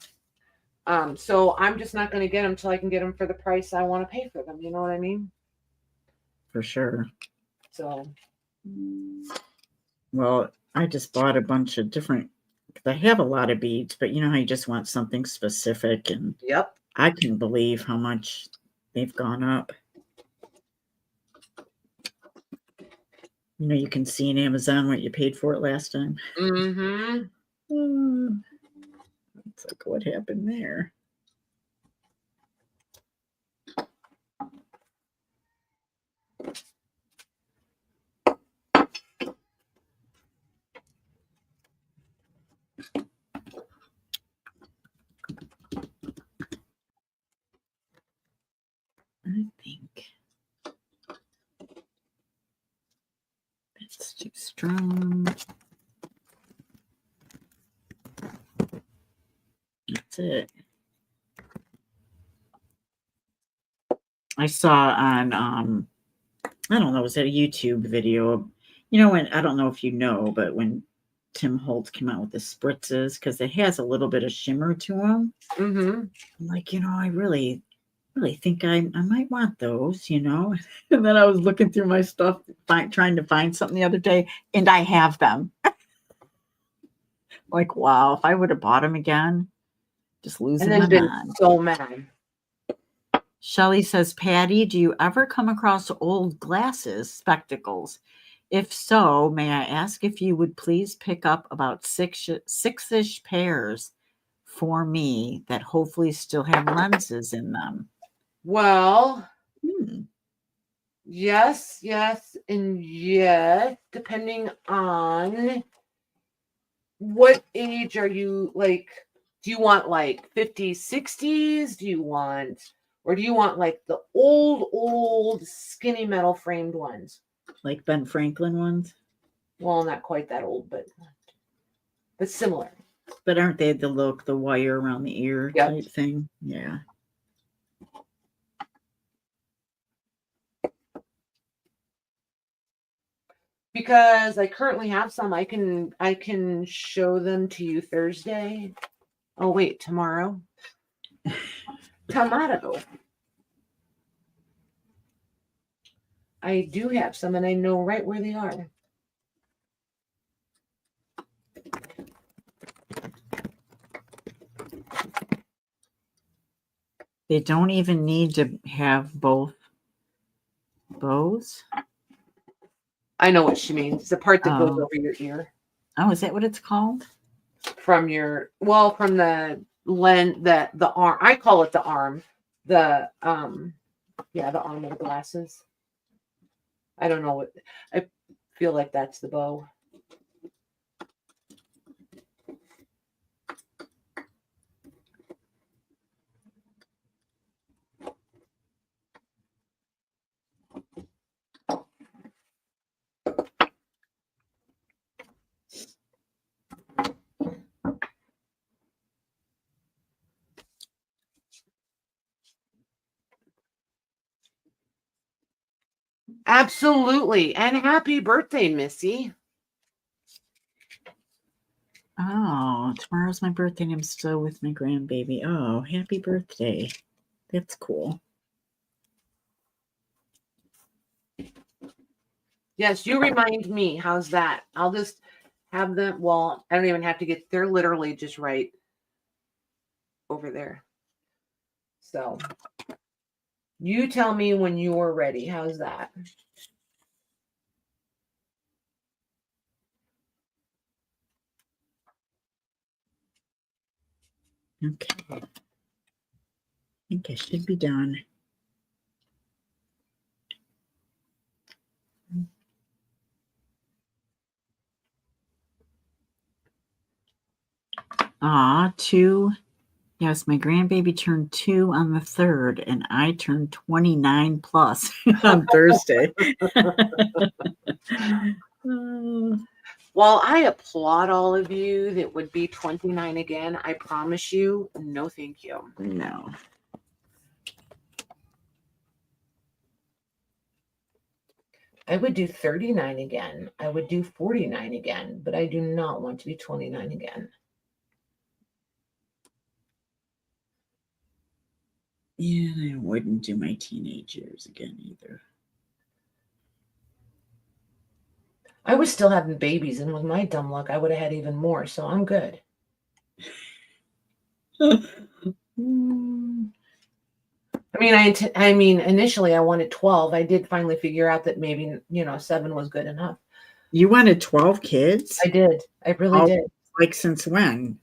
So I'm just not going to get them until I can get them for the price I want to pay for them. You know what I mean? For sure. So. Well, I just bought a bunch of different, because I have a lot of beads, but you know how you just want something specific, and yep. I can believe how much they've gone up. You know, you can see in Amazon what you paid for it last time. Mm-hmm. It's like, what happened there? I think that's too strong. That's it. I saw on I don't know, was it a YouTube video? When I don't know if you know, but when Tim Holtz came out with the spritzes, because it has a little bit of shimmer to them. Mm-hmm. I'm like, I really think I might want those, And then I was looking through my stuff, trying to find something the other day, and I have them. Like, wow, if I would have bought them again, just And losing then my been mind. so mad. Shelly says, Patty, do you ever come across old glasses, spectacles? If so, may I ask if you would please pick up about six-ish pairs for me that hopefully still have lenses in them? Well, Hmm. yes, and yes, depending on what age are you like. Do you want like 50s, 60s? Do you want like the old skinny metal framed ones? Like Ben Franklin ones? Well, not quite that old, but similar. But aren't they the wire around the ear Yep. type thing? Yeah. Because I currently have some. I can show them to you Thursday. Oh wait, tomorrow. Tomato. I do have some, and I know right where they are. They don't even need to have both bows. I know what she means. It's the part that goes Oh. over your ear. Oh, is that what it's called? From the the arm. I call it the arm. The the arm of the glasses. I don't know what I feel like that's the bow. Absolutely. And happy birthday, Missy. Oh, tomorrow's my birthday and I'm still with my grandbaby. Oh, happy birthday. That's cool. Yes, you remind me. How's that? I'll just have them. Well, I don't even have to get. They're literally just right over there. So you tell me when you're ready. How's that? Okay. I think I should be done. Two. Yes, my grandbaby turned 2 on the 3rd, and I turned 29 plus on Thursday. While I applaud all of you that would be 29 again, I promise you, no thank you. No. I would do 39 again. I would do 49 again, but I do not want to be 29 again. Yeah, I wouldn't do my teenage years again either. I was still having babies, and with my dumb luck, I would have had even more, so I'm good. I mean, initially I wanted 12. I did finally figure out that maybe, 7 was good enough. You wanted 12 kids? I did. I really did. Like since when?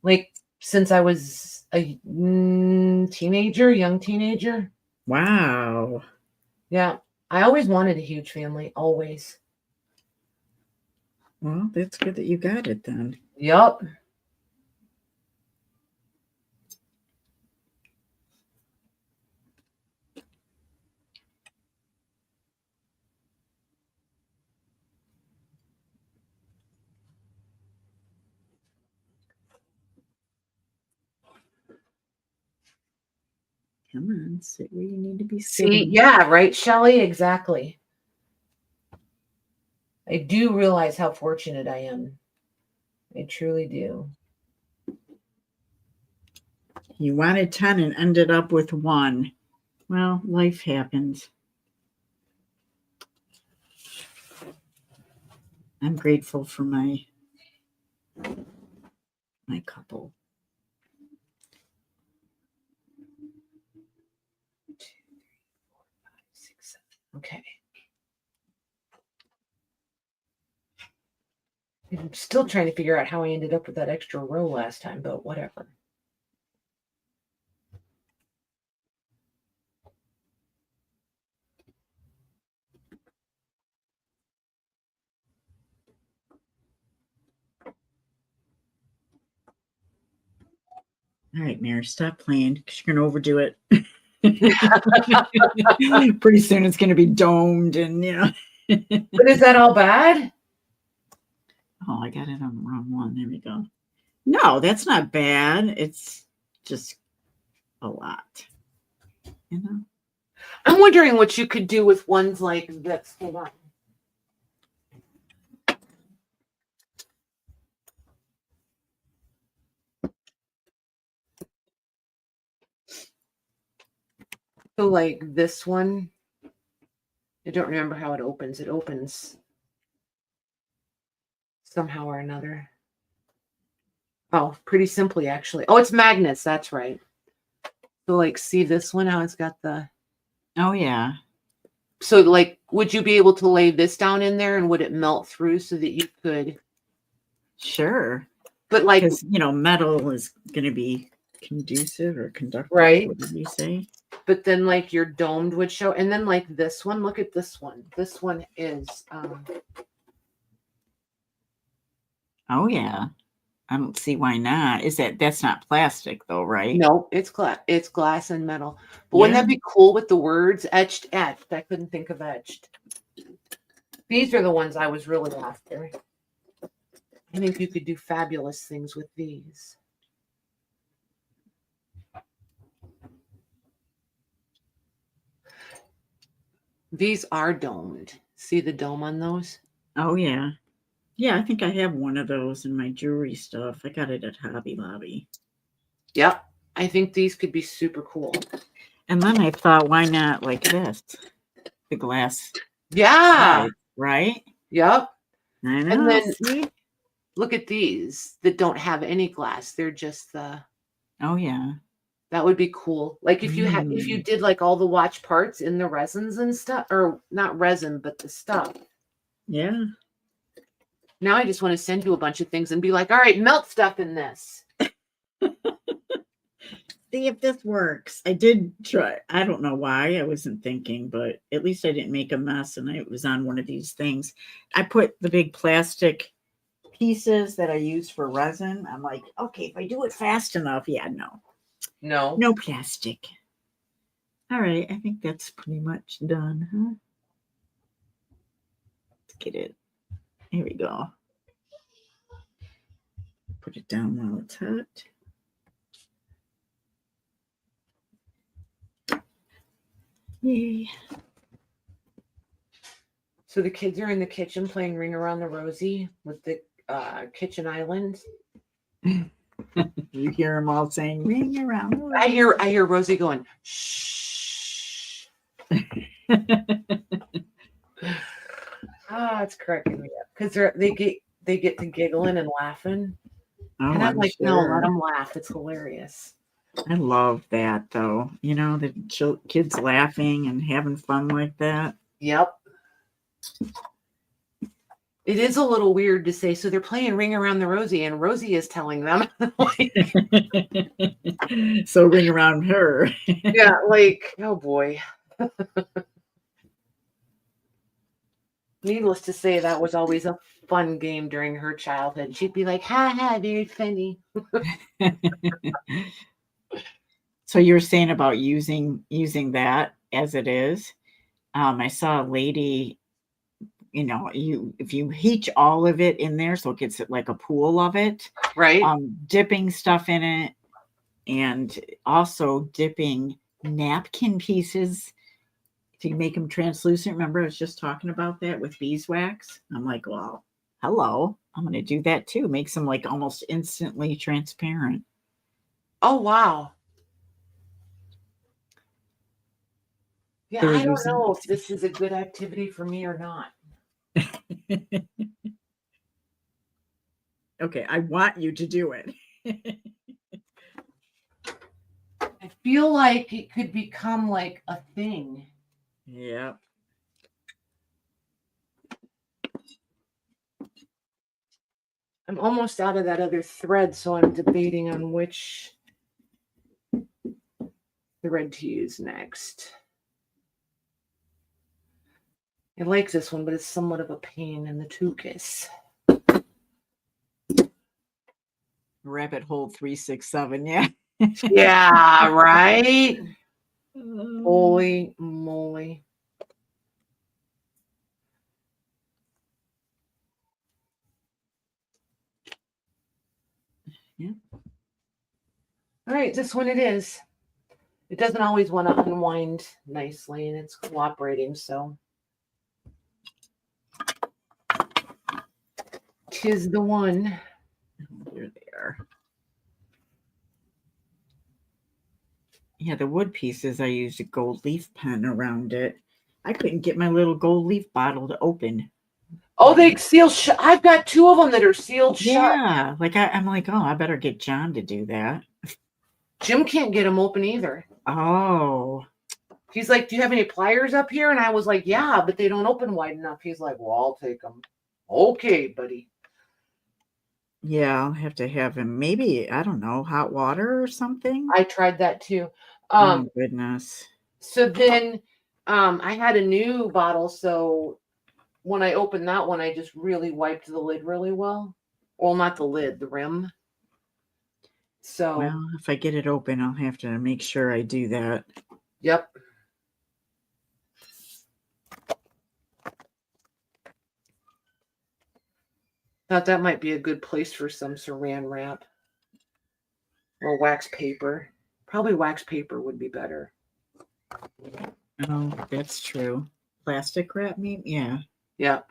Like since I was a young teenager. Wow. Yeah. I always wanted a huge family, always. Well, that's good that you got it then. Yup. Come on, sit where you need to be See, sitting. yeah, right, Shelley? Exactly. I do realize how fortunate I am. I truly do. You wanted 10 and ended up with 1. Well, life happens. I'm grateful for my couple. 2, 3, 4, 5, 6, 7. Okay. I'm still trying to figure out how I ended up with that extra row last time, but whatever. All right, Mary, stop playing because you're going to overdo it. Pretty soon it's going to be domed and, But is that all bad? Oh, I got it on the wrong one. There we go. No, that's not bad. It's just a lot. I'm wondering what you could do with ones like this. Hold on. So like this one, I don't remember how it opens. It opens somehow or another. Oh, pretty simply, actually. Oh, it's magnets. That's right. So like, see this one, how it's got the... Oh, yeah. So like, would you be able to lay this down in there and would it melt through so that you could... Sure. But like... Because, metal is going to be conducive or conductive. Right. What did you say? But then like your domed would show. And then like this one, look at this one. This one is... Oh, yeah. I don't see why not. That's not plastic though, right? No, it's glass and metal. But wouldn't that be cool with the words etched? I couldn't think of etched. These are the ones I was really after. I think you could do fabulous things with these. These are domed. See the dome on those? Oh, yeah. Yeah, I think I have one of those in my jewelry stuff. I got it at Hobby Lobby. Yep. I think these could be super cool. And then I thought, why not like this? The glass. Yeah. Right? Yep. I know. And then look at these that don't have any glass. They're just the... Oh, yeah. That would be cool. Like if you did like all the watch parts in the resins and stuff, or not resin, but the stuff. Yeah. Now I just want to send you a bunch of things and be like, all right, melt stuff in this. See if this works. I did try. I don't know why I wasn't thinking, but at least I didn't make a mess and it was on one of these things. I put the big plastic pieces that I use for resin. I'm like, okay, if I do it fast enough, no plastic. All right, I think that's pretty much done, huh? Let's get it. Here we go. Put it down while it's hot. Yay. So the kids are in the kitchen playing Ring Around the Rosie with the kitchen island. You hear them all saying "Ring Around the Rosie." I hear Rosie going, shh. It's cracking me up because they get to giggling and laughing. Oh, And I'm like, sure. no, let them laugh. It's hilarious. I love that, though. The kids laughing and having fun like that. Yep. It is a little weird to say, so they're playing Ring Around the Rosie, and Rosie is telling them. So ring around her. Yeah, like, oh boy. Needless to say, that was always a fun game during her childhood. She'd be like, ha ha, very funny. So you were saying about using that as it is. I saw a lady, if you heat all of it in there, so it gets like a pool of it, right? Dipping stuff in it, and also dipping napkin pieces to make them translucent. Remember, I was just talking about that with beeswax. I'm like, well, hello. I'm going to do that too. Makes them like almost instantly transparent. Oh, wow. Yeah, They were I don't using. know if this is a good activity for me or not. Okay, I want you to do it. I feel like it could become like a thing. Yeah. I'm almost out of that other thread, so I'm debating on which thread to use next. I like this one, but it's somewhat of a pain in the tuchus. Rabbit hole 367. Yeah. Yeah, right? Holy moly. Yeah. All right, this one it is. It doesn't always want to unwind nicely, and it's cooperating, so. 'Tis the one. You're there. Yeah, the wood pieces, I used a gold leaf pen around it. I couldn't get my little gold leaf bottle to open. Oh, they seal shut. I've got 2 of them that are sealed shut. Yeah, like I'm like, oh, I better get John to do that. Jim can't get them open either. Oh, He's like, do you have any pliers up here? And I was like, yeah, but they don't open wide enough. He's like, well, I'll take them. Okay, buddy. yeah, I'll have to have him. Maybe, I don't know, hot water or something. I tried that too. Oh goodness. So then I had a new bottle. So when I opened that one, I just really wiped the lid really well. Well, not the lid, the rim. So, Well, if I get it open, I'll have to make sure I do that. yep. Thought that might be a good place for some saran wrap or wax paper. Probably wax paper would be better. Oh, that's true. Plastic wrap, maybe? Yeah. Yep.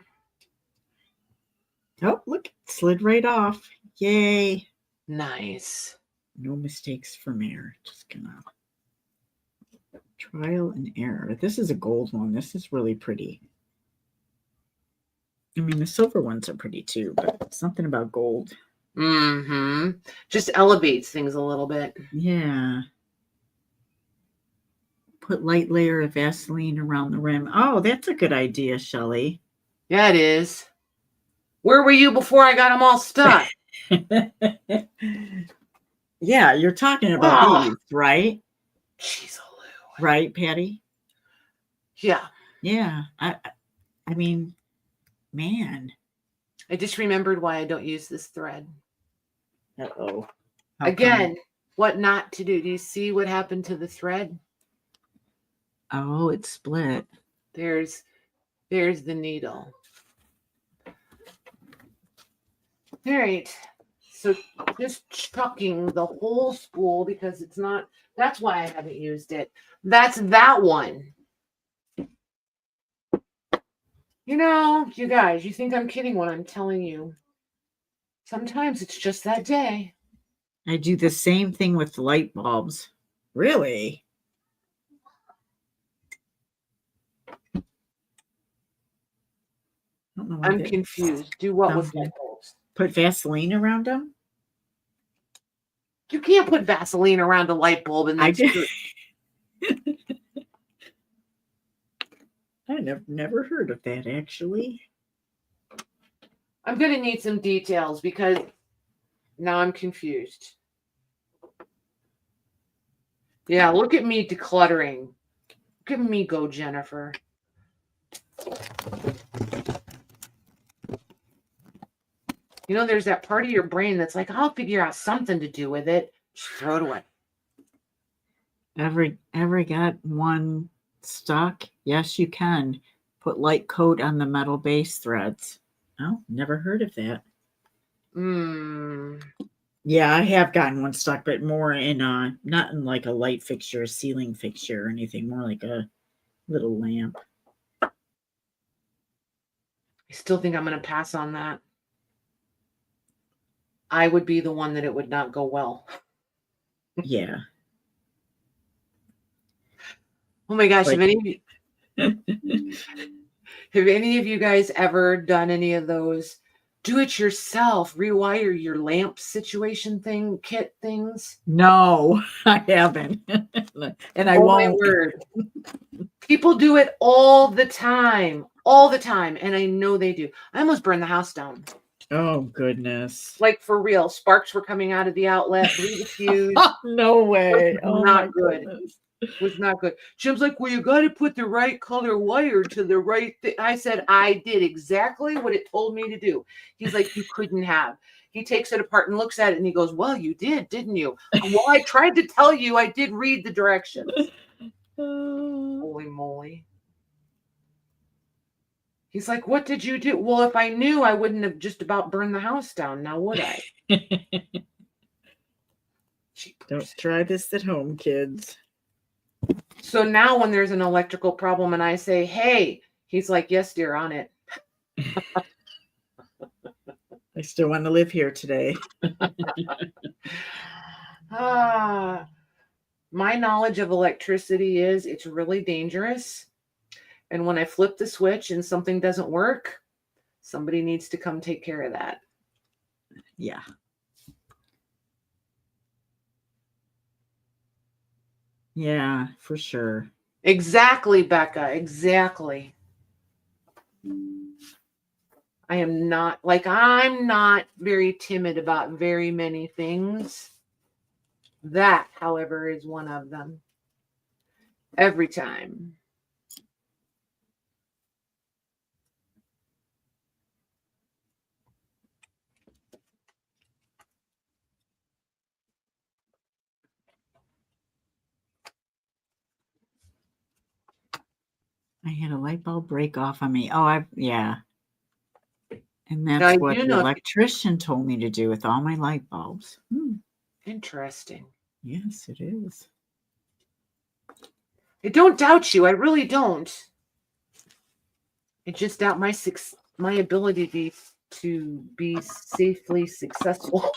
Oh, look, it slid right off. Yay. Nice. No mistakes for Mayor. Just gonna trial and error. This is a gold one. This is really pretty. I mean, the silver ones are pretty too, but something about gold. Mm-hmm. Just elevates things a little bit. Yeah. Put light layer of Vaseline around the rim. Oh, that's a good idea, Shelley. Yeah, it is. Where were you before I got them all stuck? Yeah, you're talking about these, right? Jeez, right, Patty? Yeah. Yeah. I mean, man. I just remembered why I don't use this thread. Uh-oh. Again, what not to do. Do you see what happened to the thread? Oh, it's split. There's the needle. All right. So just chucking the whole spool because it's not, that's why I haven't used it. That's that one. You know, you guys, you think I'm kidding when I'm telling you. Sometimes it's just that day. I do the same thing with light bulbs. Really? I don't know why I'm confused. Do what with light bulbs? Put Vaseline around them? You can't put Vaseline around a light bulb and then I did. I never heard of that, actually. I'm going to need some details because now I'm confused. Yeah, look at me decluttering. Look at me go, Jennifer. You know, there's that part of your brain that's like, I'll figure out something to do with it. Just throw it away. Ever got one stuck? Yes, you can. Put light coat on the metal base threads. Oh, never heard of that. Yeah, I have gotten one stuck, but more in not in like a light fixture, a ceiling fixture or anything, more like a little lamp. I still think I'm going to pass on that. I would be the one that it would not go well. Yeah. Oh my gosh, Like, have any of you guys ever done any of those do it yourself, rewire your lamp situation thing, kit things? no, I haven't. And I Oh my won't. word. People do it all the time. All the time. And I know they do. I almost burned the house down. Oh goodness. Like for real. Sparks were coming out of the outlet, blew the fuse. No way. Oh my Not good. goodness. Was not good. Jim's like, well, you got to put the right color wire to the right thing. I said, I did exactly what it told me to do. He's like, you couldn't have. He takes it apart and looks at it and he goes, well, you did, didn't you? Well, I tried to tell you I did read the directions. Holy moly. He's like, what did you do? Well, if I knew, I wouldn't have just about burned the house down. Now, would I? Don't try this at home, kids. So now when there's an electrical problem and I say, hey, he's like, yes, dear, on it. I still want to live here today. My knowledge of electricity is it's really dangerous. And when I flip the switch and something doesn't work, somebody needs to come take care of that. Yeah. Yeah, for sure. Exactly, Becca. Exactly. I'm not very timid about very many things. That, however, is one of them. Every time. I had a light bulb break off on me. Yeah. And that's what the electrician told me to do with all my light bulbs. Interesting. Yes, it is. I don't doubt you. I really don't. I just doubt my ability to be safely successful.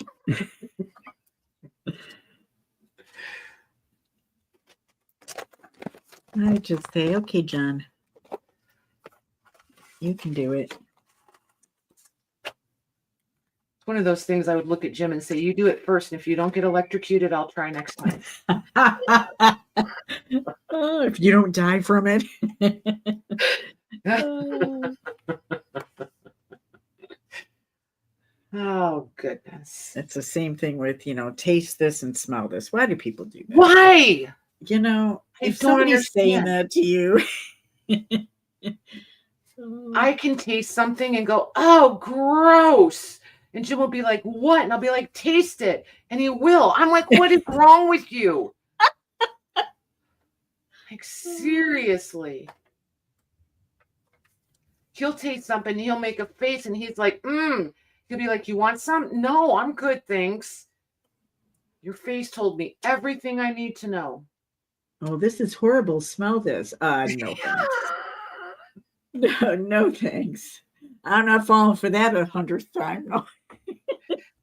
I just say, okay, John, you can do it. It's one of those things I would look at Jim and say, you do it first. And if you don't get electrocuted, I'll try next time. Oh, if you don't die from it. Oh, goodness. It's the same thing with, taste this and smell this. Why do people do that? Why? If somebody's saying that to you. I can taste something and go, oh, gross. And Jim will be like, what? And I'll be like, taste it. And he will. I'm like, what is wrong with you? Like, seriously. He'll taste something, and he'll make a face, and he's like, He'll be like, you want some? No, I'm good, thanks. Your face told me everything I need to know. Oh, this is horrible. Smell this. No thanks. No thanks. I'm not falling for that 100th time. No.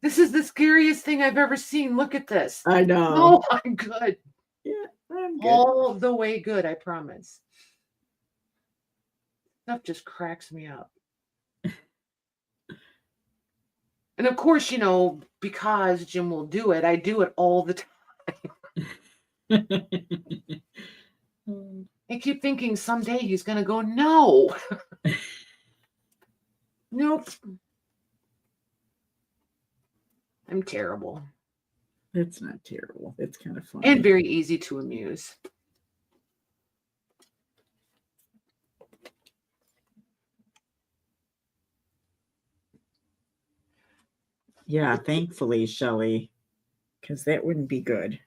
This is the scariest thing I've ever seen. Look at this. I know. No, I'm good. Yeah, I'm good. All the way good, I promise. Stuff just cracks me up. And of course, because Jim will do it, I do it all the time. I keep thinking someday he's going to go, no. Nope. I'm terrible. It's not terrible. It's kind of funny. And very easy to amuse. Yeah, thankfully, Shelley, because that wouldn't be good.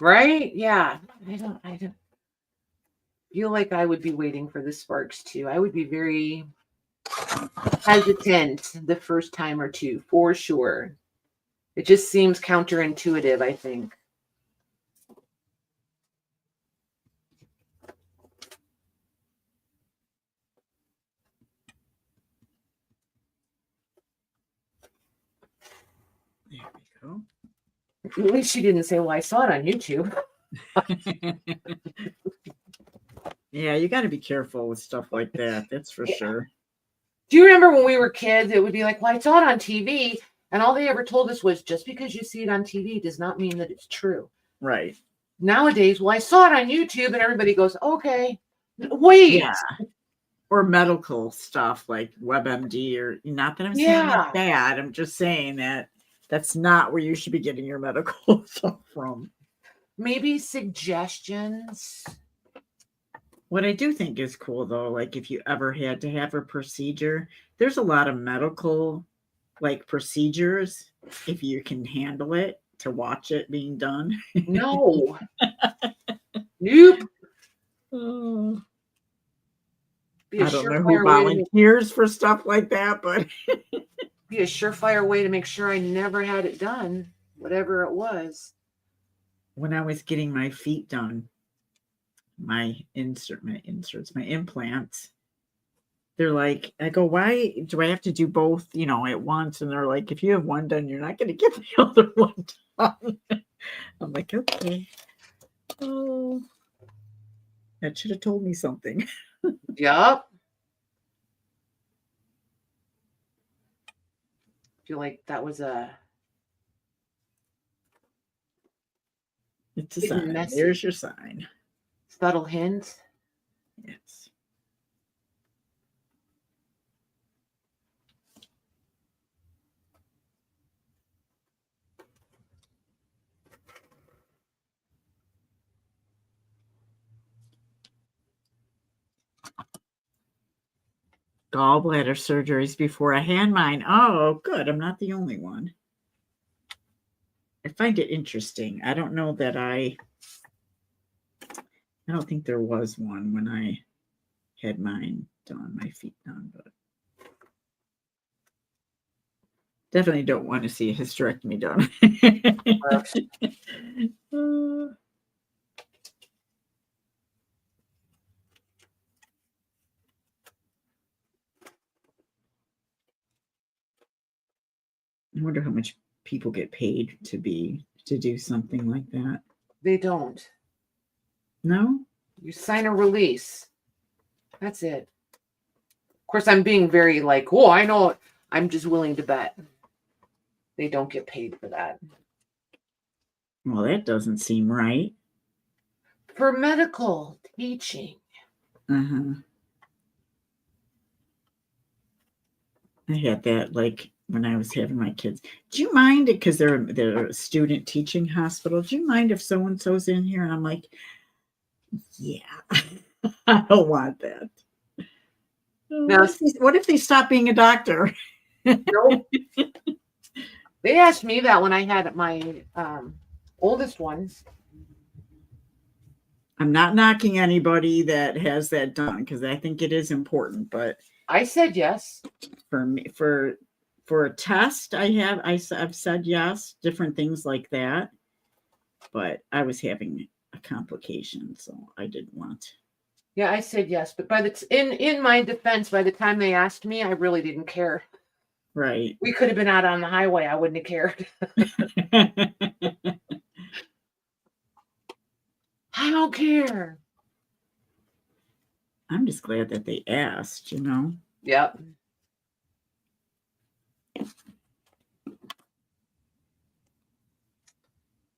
Right? Yeah. I don't. feel like I would be waiting for the sparks too. I would be very hesitant the first time or two, for sure. It just seems counterintuitive, I think. There we go. At least she didn't say, well, I saw it on YouTube. Yeah, you got to be careful with stuff like that. That's for sure. Do you remember when we were kids, it would be like, well, I saw it on TV. And all they ever told us was just because you see it on TV does not mean that it's true. Right. Nowadays, well, I saw it on YouTube and everybody goes, okay, wait. Yeah. Or medical stuff like WebMD, or not that I'm saying that's bad. I'm just saying that that's not where you should be getting your medical stuff from. Maybe suggestions. What I do think is cool, though, like if you ever had to have a procedure, there's a lot of medical like procedures, if you can handle it, to watch it being done. No. Nope. Oh. I don't know who volunteers for stuff like that, but be a surefire way to make sure I never had it done, whatever it was. When I was getting my feet done, my implants, they're like, I go, why do I have to do both, at once? And they're like, if you have one done, you're not going to get the other one done. I'm like, okay. Oh, that should have told me something. Yup. Feel like that was it's a sign. Message. There's your sign. Subtle hint. Yes. Gallbladder surgeries before I had mine. Oh, good. I'm not the only one. I find it interesting. I don't know that I don't think there was one when I had mine done, my feet done, but definitely don't want to see a hysterectomy done. I wonder how much people get paid to do something like that. They don't. No? You sign a release. That's it. Of course, I'm being very like, oh, I know. I'm just willing to bet. They don't get paid for that. Well, that doesn't seem right. For medical teaching. Uh-huh. I had that like when I was having my kids. Do you mind, because they're a student teaching hospital, do you mind if so-and-so's in here? And I'm like, yeah, I don't want that. Now, what if they stop being a doctor? Nope. They asked me that when I had my oldest one. I'm not knocking anybody that has that done, because I think it is important, but I said yes. For me, for a test, I've said yes, different things like that. But I was having a complication, so I didn't want. Yeah, I said yes, but in my defense, by the time they asked me, I really didn't care. Right. We could have been out on the highway. I wouldn't have cared. I don't care. I'm just glad that they asked, Yep.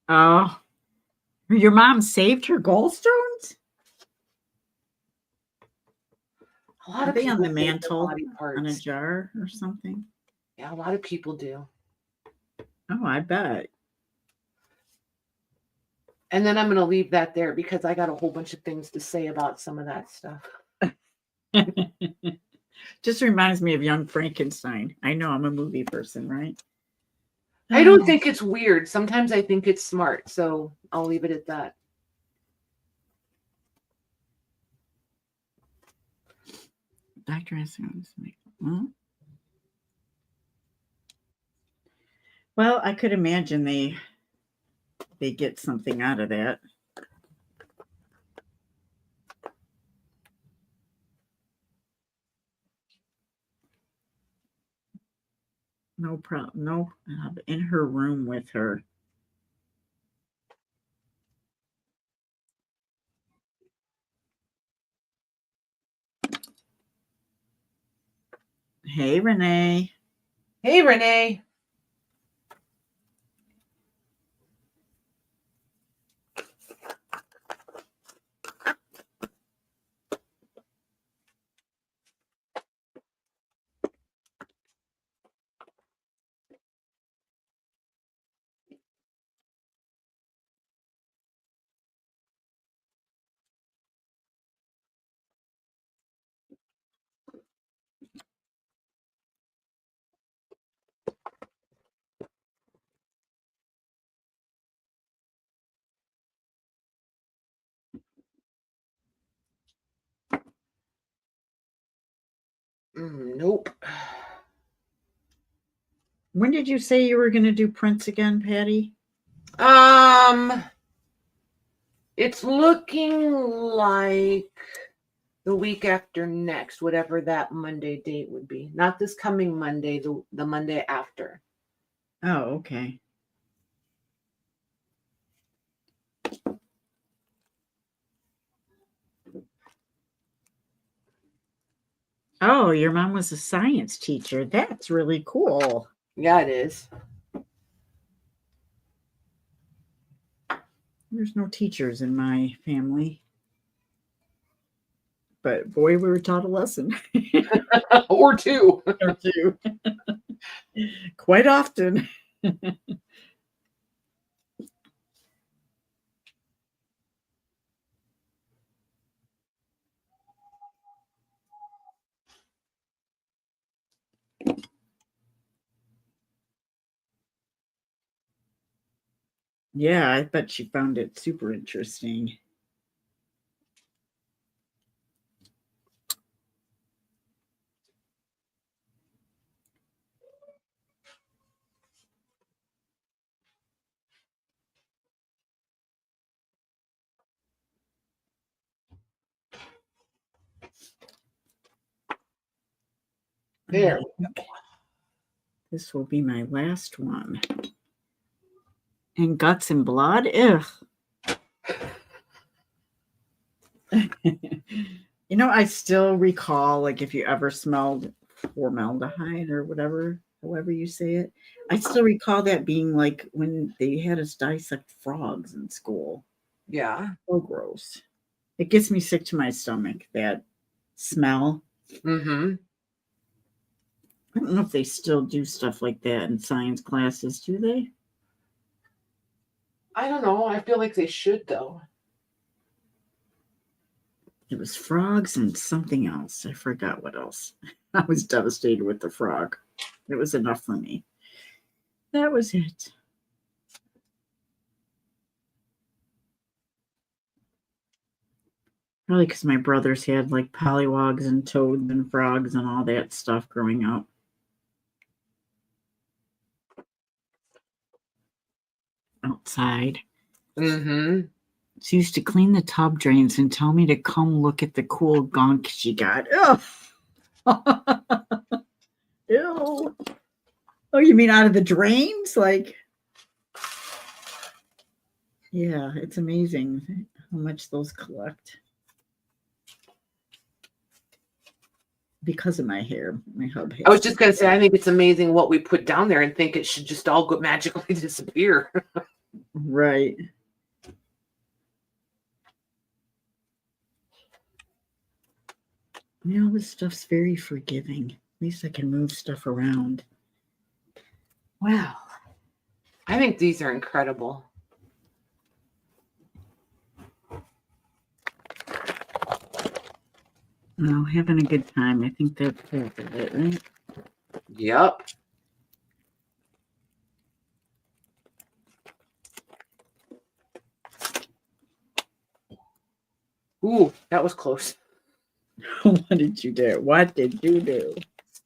Oh, your mom saved her gallstones? A lot Are of they on people the mantle, on a parts. jar or something? Yeah, a lot of people do. Oh, I bet. And then I'm going to leave that there because I got a whole bunch of things to say about some of that stuff. Just reminds me of Young Frankenstein. I know I'm a movie person, right? I don't think it's weird. Sometimes I think it's smart. So I'll leave it at that. Doctor has well, I could imagine they get something out of that. No problem. No, in her room with her. Hey, Renee. Hey, Renee. Nope. When did you say you were going to do prints again, Patty? It's looking like the week after next, whatever that Monday date would be. Not this coming Monday, the Monday after. Oh, okay. Oh, your mom was a science teacher. That's really cool. Yeah, it is. There's no teachers in my family. But boy, we were taught a lesson. Or two. Or two. Quite often. Yeah, I bet she found it super interesting. There. This will be my last one. And guts and blood? Ugh. You know, I still recall, like, if you ever smelled formaldehyde or whatever, however you say it, I still recall that being like when they had us dissect frogs in school. Yeah. So gross. It gets me sick to my stomach, that smell. Mm-hmm. I don't know if they still do stuff like that in science classes, do they? I don't know. I feel like they should, though. It was frogs and something else. I forgot what else. I was devastated with the frog. It was enough for me. That was it. Probably because my brothers had like pollywogs and toads and frogs and all that stuff growing up. Outside. Mm-hmm. She used to clean the tub drains and tell me to come look at the cool gunk she got. Ugh. Ew. Oh, you mean out of the drains? Like, yeah, it's amazing how much those collect. Because of my hair, my hub hair. I was just going to say, I think it's amazing what we put down there and think it should just all go magically disappear. Right. You know, this stuff's very forgiving. At least I can move stuff around. Wow. I think these are incredible. Well, having a good time. I think that's half of it, right? Yep. Ooh, that was close. What did you do? What did you do?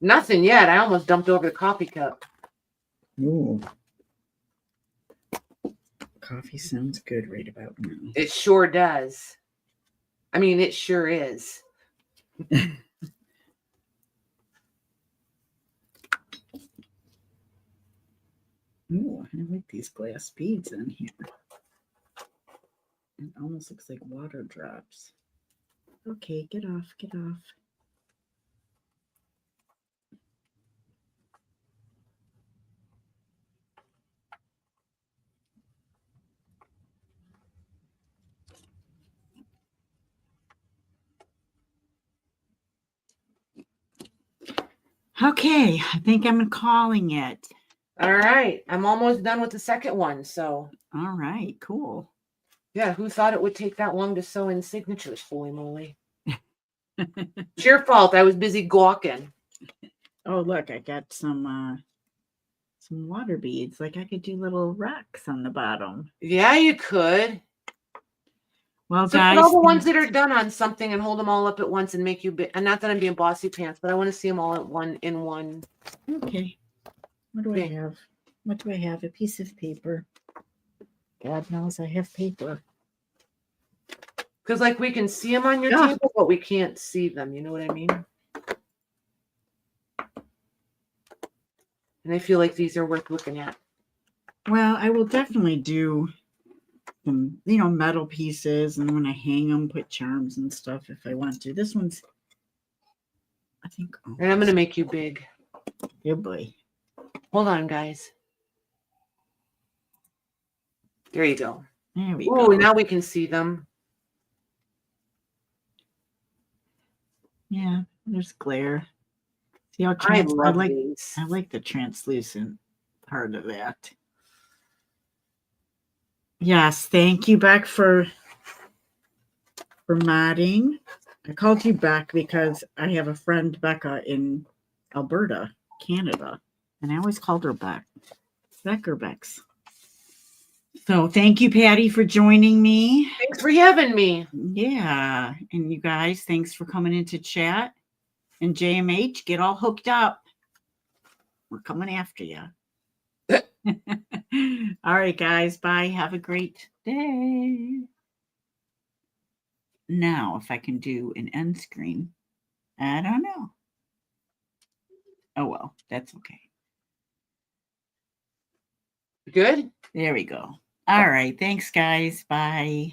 Nothing yet. I almost dumped over the coffee cup. Ooh. Coffee sounds good right about now. It sure does. I mean, it sure is. Ooh, I like these glass beads in here. It almost looks like water drops. Okay, get off, get off. Okay, I think I'm calling it. All right. I'm almost done with the second one. So, All right, cool. yeah, who thought it would take that long to sew in signatures? Holy moly. It's your fault. I was busy gawking. Oh, look, I got some water beads. Like I could do little rocks on the bottom. Yeah, you could. Well, So guys, put all the ones that are done on something and hold them all up at once and make you big. And not that I'm being bossy pants, but I want to see them all at one in one. Okay. What do I have? What do I have? A piece of paper. God knows I have paper. Because like we can see them on your Yeah. table, but we can't see them. You know what I mean? And I feel like these are worth looking at. Well, I will definitely do some, metal pieces, and when I hang them, put charms and stuff if I want to. This one's, I think. Oh, And I'm going to make you big. good boy. Hold on, guys. There you go. There we Oh, go. now we can see them. Yeah, there's glare. See how I love these. I like the translucent part of that. Yes, thank you, Beck, for modding. I called you Beck because I have a friend, Becca, in Alberta, Canada, and I always called her Beck. Beck or Bex. So thank you, Patty, for joining me. Thanks for having me. Yeah, and you guys, thanks for coming into chat. And JMH, get all hooked up. We're coming after you. All right, guys. Bye. Have a great day. Now, if I can do an end screen, I don't know. Oh, well, that's okay. Good? There we go. All right. Thanks, guys. Bye.